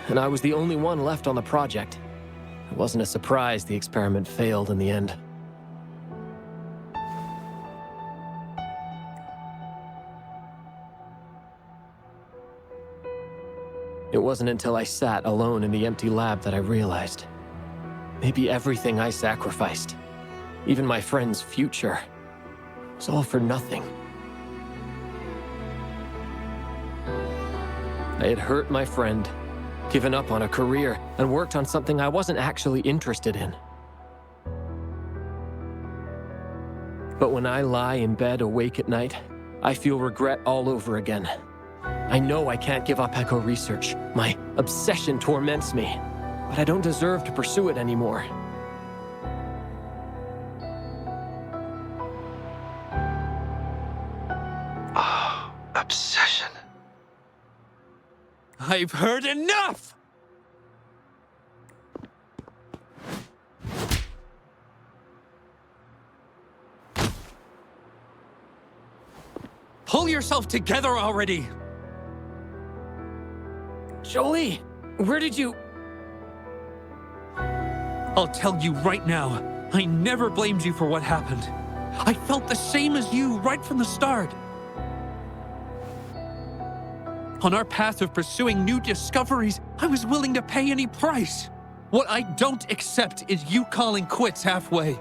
And I was the only one left on the project. It wasn't a surprise the experiment failed in the end. It wasn't until I sat alone in the empty lab that I realized. Maybe everything I sacrificed, even my friend's future, was all for nothing. I had hurt my friend, given up on a career, and worked on something I wasn't actually interested in. But when I lie in bed awake at night, I feel regret all over again. I know I can't give up echo research. My obsession torments me, but I don't deserve to pursue it anymore. Oh, obsession. I've heard enough! Pull yourself together already! Jolie, where did you... I'll tell you right now, I never blamed you for what happened. I felt the same as you right from the start. On our path of pursuing new discoveries, I was willing to pay any price. What I don't accept is you calling quits halfway.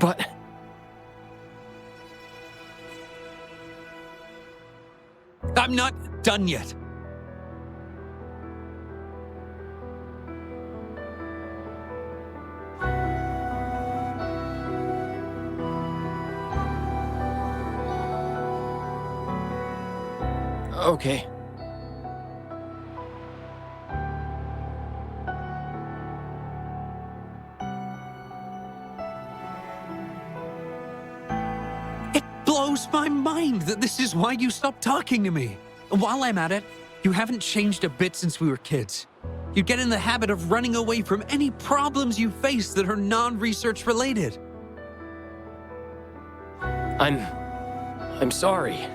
But... I'm not done yet. Okay. It blows my mind that this is why you stopped talking to me. While I'm at it, you haven't changed a bit since we were kids. You get in the habit of running away from any problems you face that are non-research related. I'm sorry.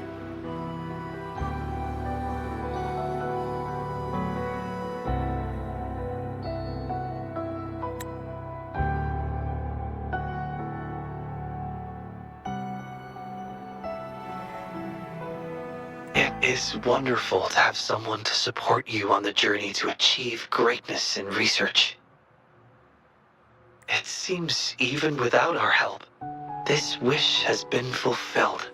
It is wonderful to have someone to support you on the journey to achieve greatness in research. It seems even without our help, this wish has been fulfilled.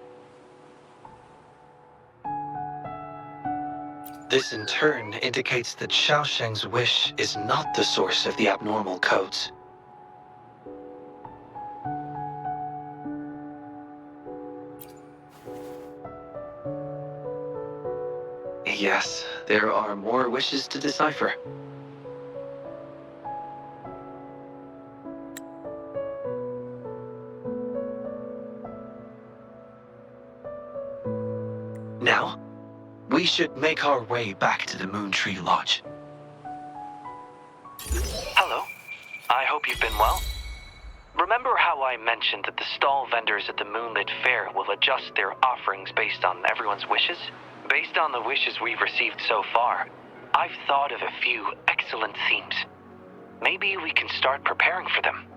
This in turn indicates that Xiaosheng's wish is not the source of the abnormal codes. Yes, there are more wishes to decipher. Now, we should make our way back to the Moon Tree Lodge. Hello. I hope you've been well. Remember how I mentioned that the stall vendors at the Moonlit Fair will adjust their offerings based on everyone's wishes? Based on the wishes we've received so far, I've thought of a few excellent themes. Maybe we can start preparing for them.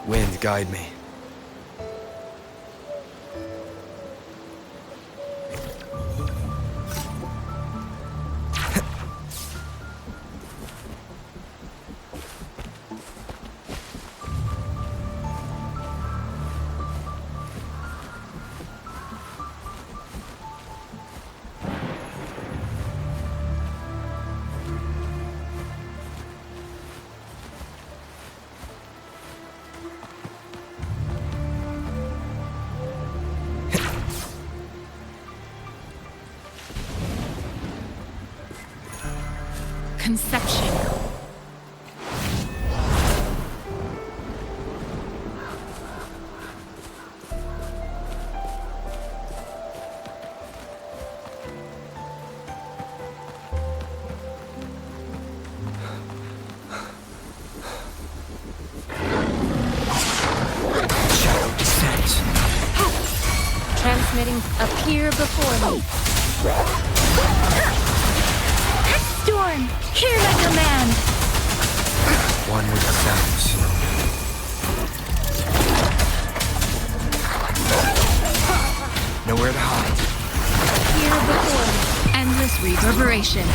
Wind, guide me. Conception. Shadow descends. Transmitting appear before me. Storm, hear my command. One with the sounds. Nowhere to hide. Appear before me. Endless reverberation.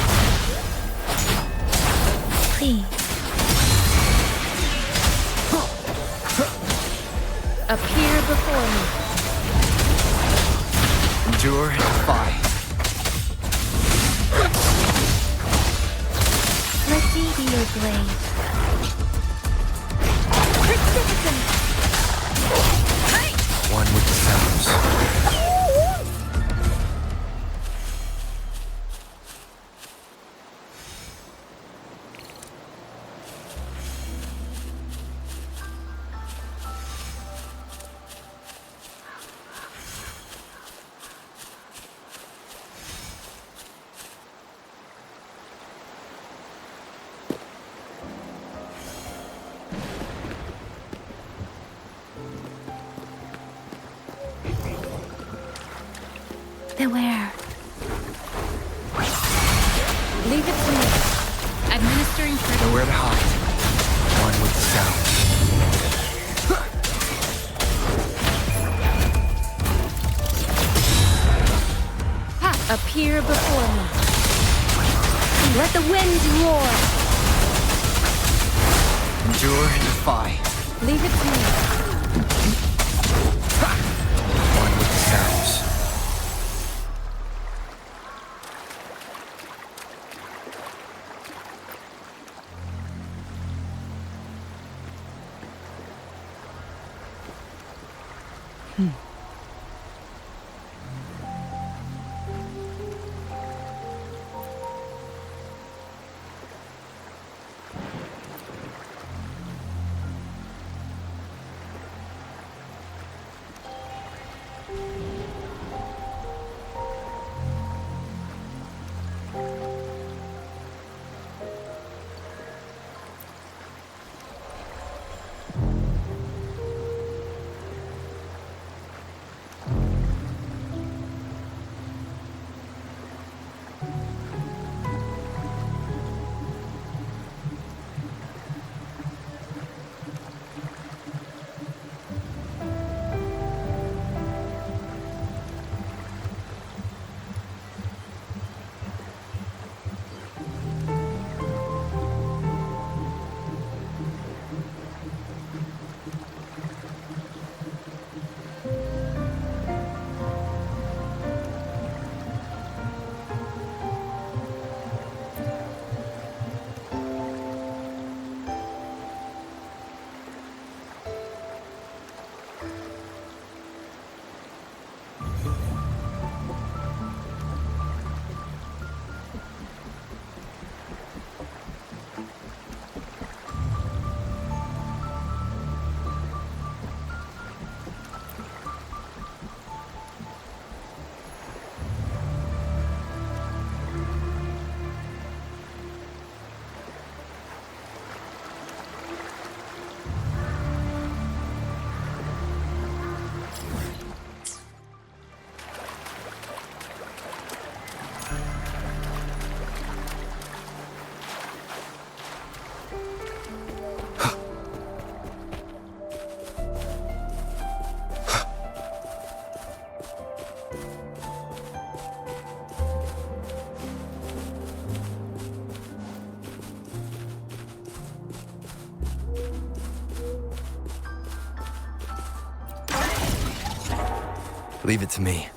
Please. Appear before me. Endure and defy. Let thee be your blade. Precipitant! One with the sounds. Beware. Leave it to me. Administering critical. Nowhere to hide. One with the sounds. Appear before me. Let the wind roar. Endure and defy. Leave it to me. One with the sounds. Leave it to me.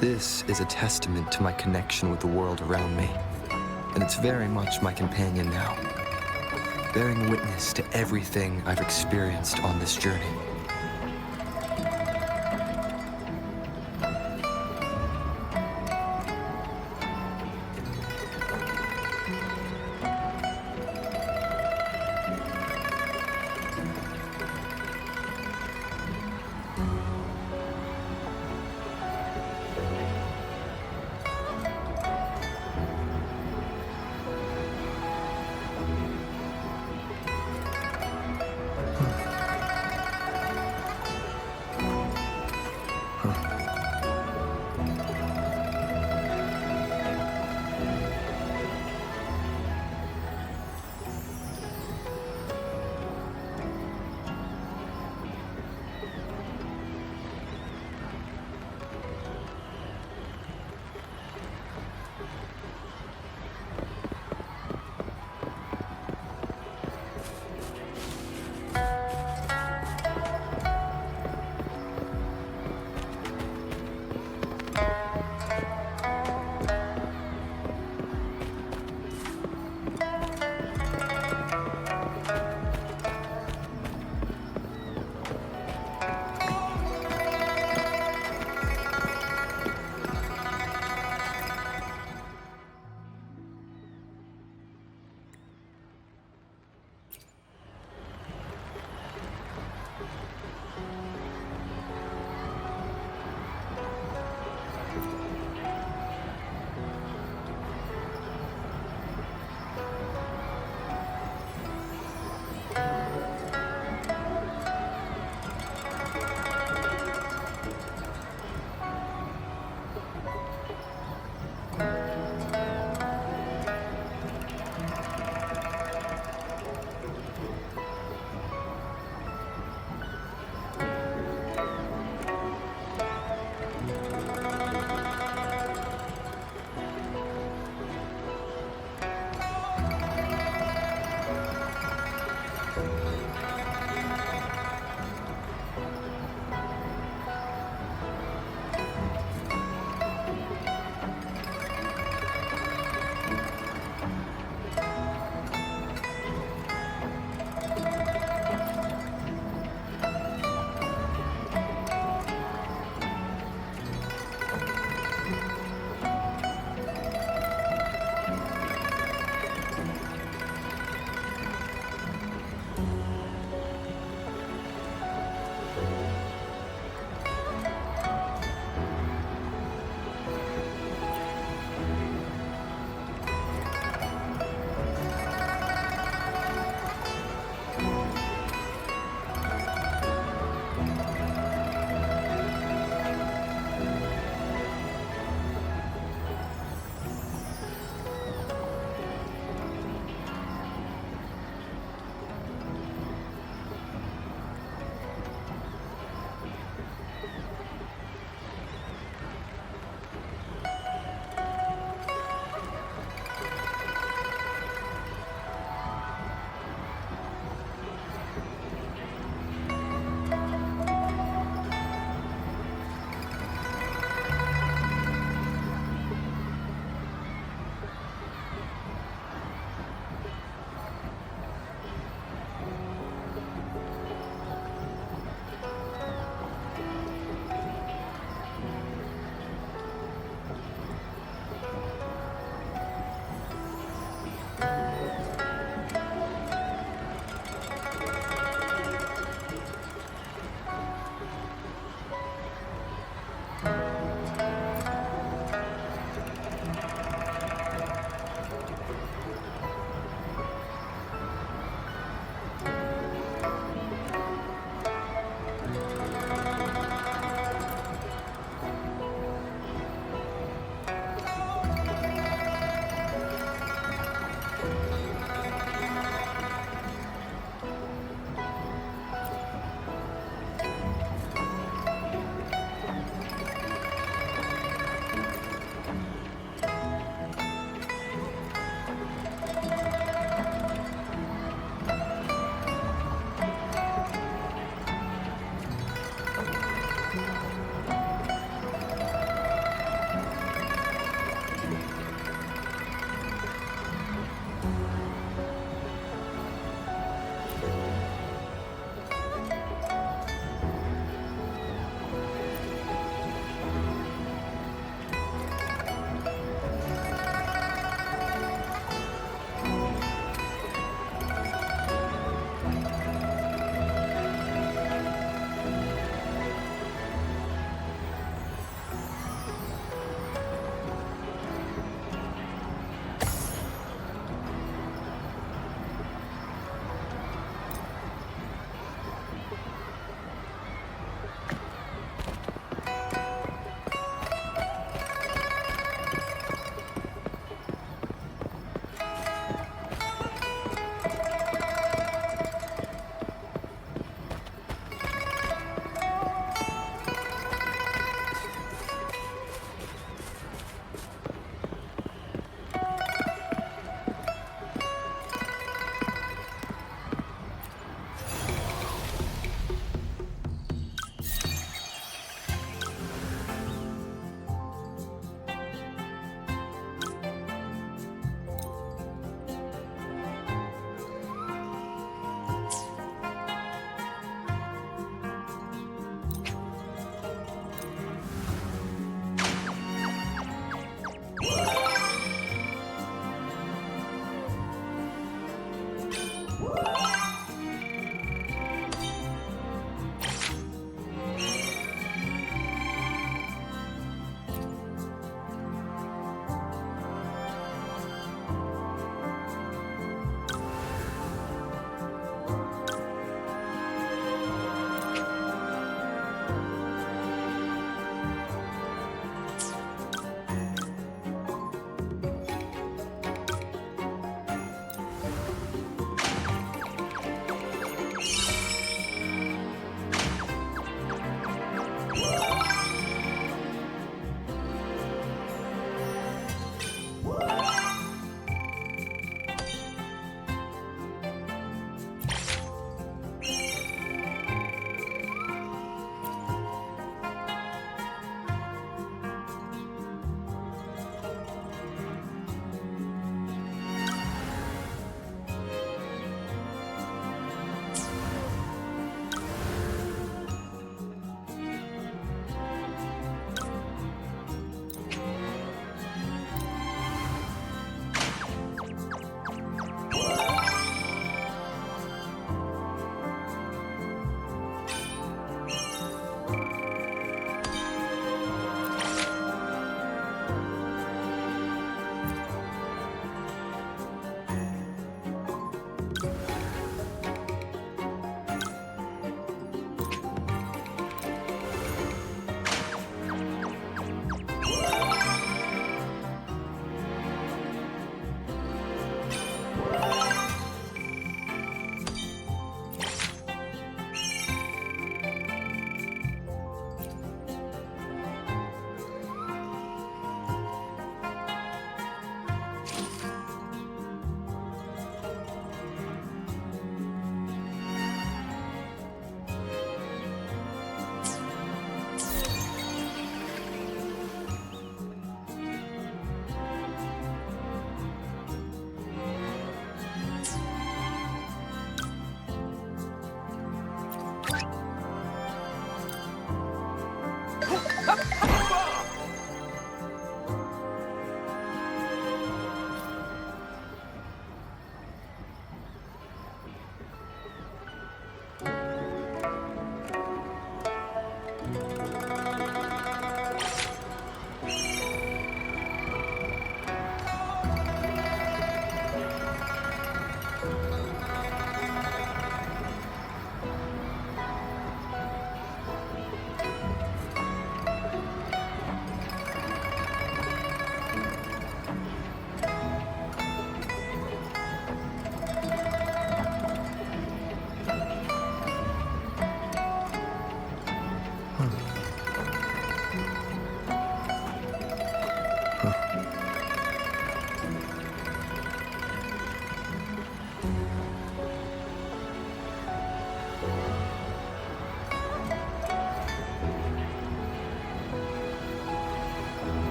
This is a testament to my connection with the world around me, and it's very much my companion now, bearing witness to everything I've experienced on this journey.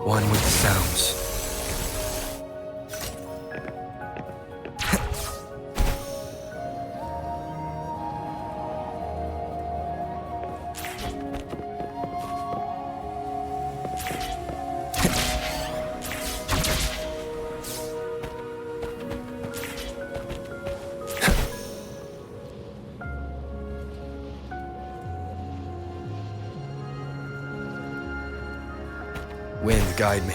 One with the sounds. Wind, guide me.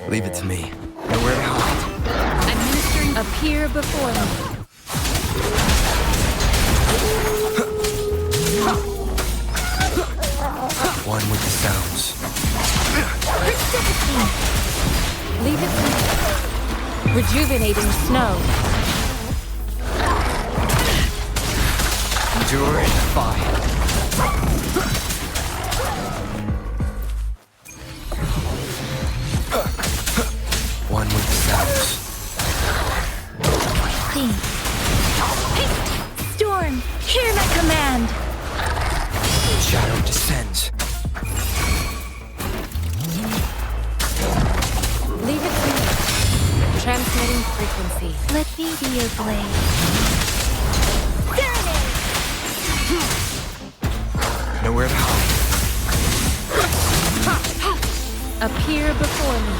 Leave it to me. Nowhere to hide. Administering appear before me. One with the sounds. Leave it to me. Rejuvenating snow. Endure and defy. One with the sounds. Storm, hear my command. Shadow descends. Leave it to me. Transmitting frequency. Let me be your blade. Serenade! Nowhere to hide. Appear before me.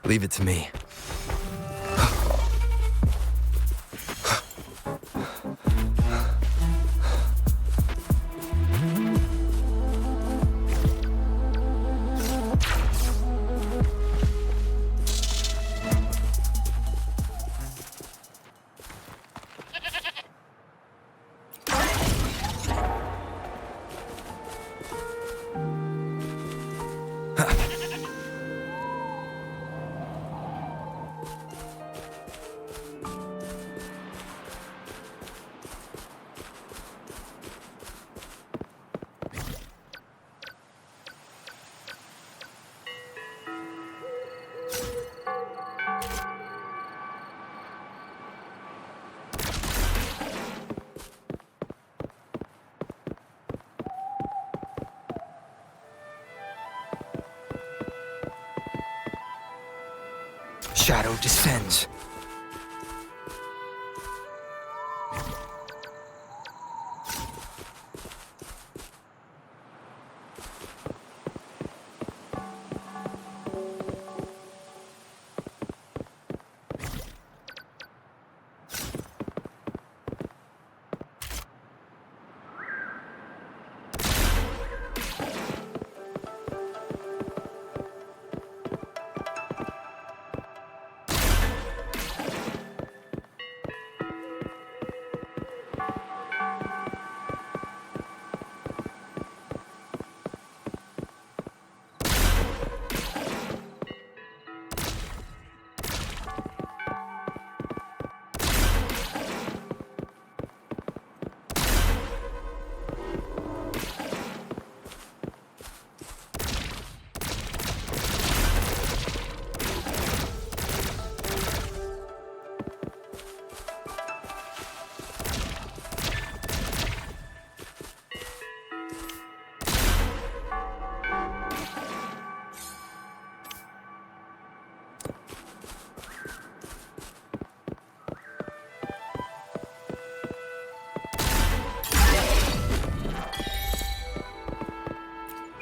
Leave it to me. shadow descends.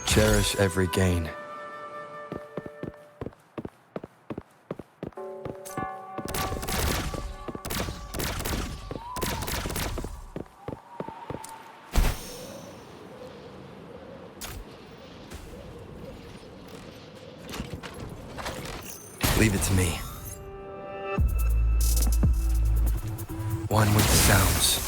Cherish every gain. Leave it to me. One with the sounds.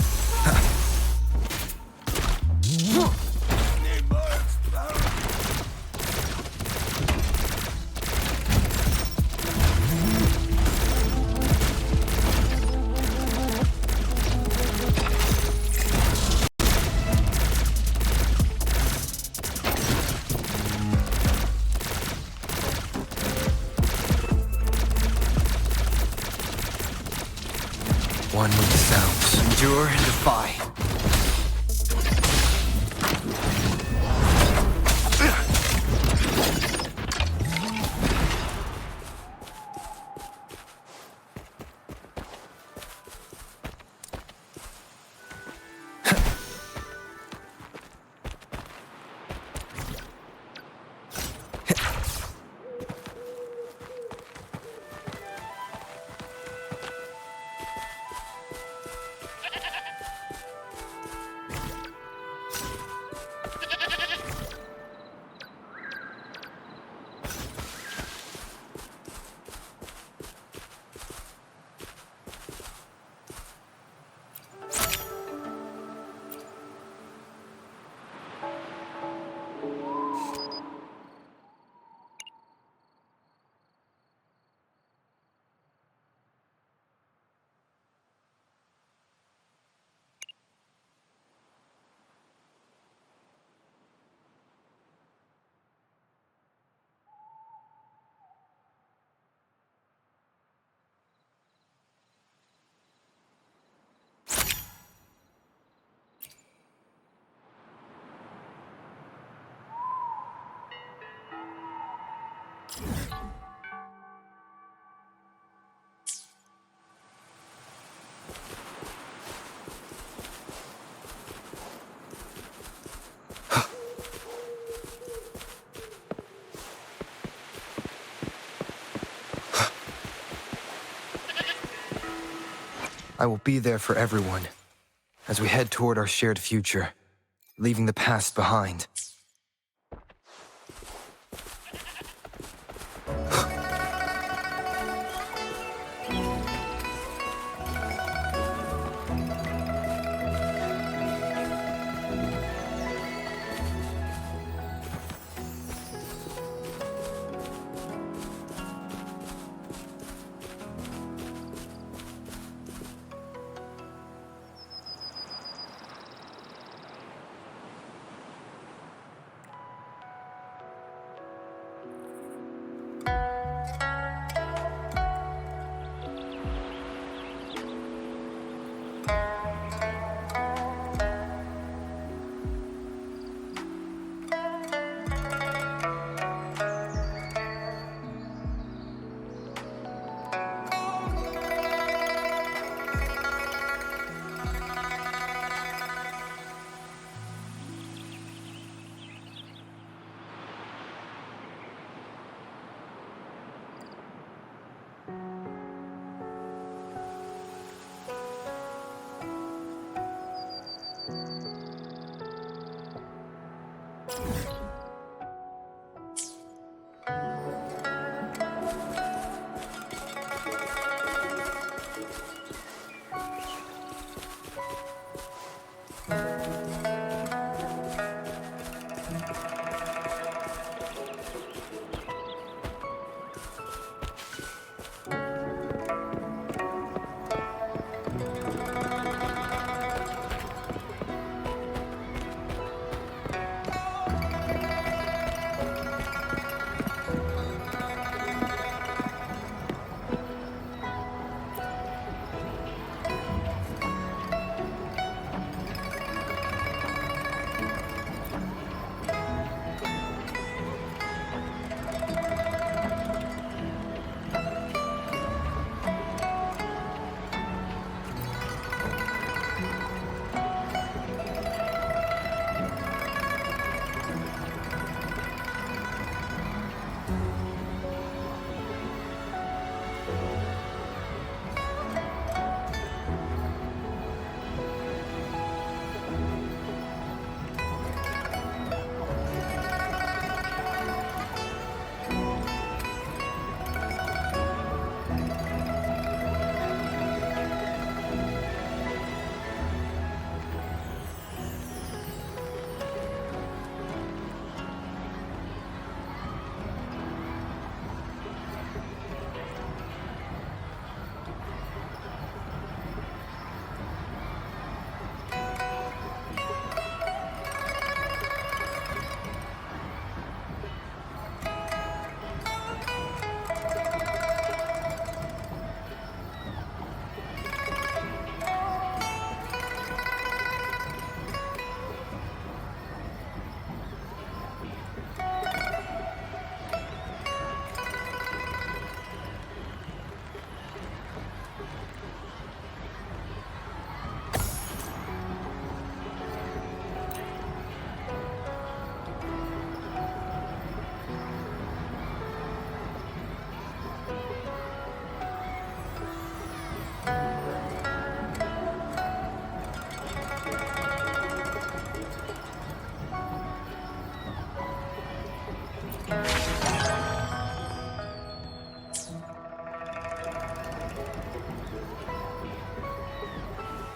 One with the sounds. Endure and defy. I will be there for everyone as we head toward our shared future, leaving the past behind.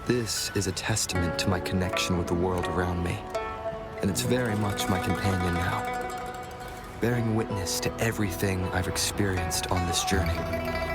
This is a testament to my connection with the world around me, and it's very much my companion now, bearing witness to everything I've experienced on this journey.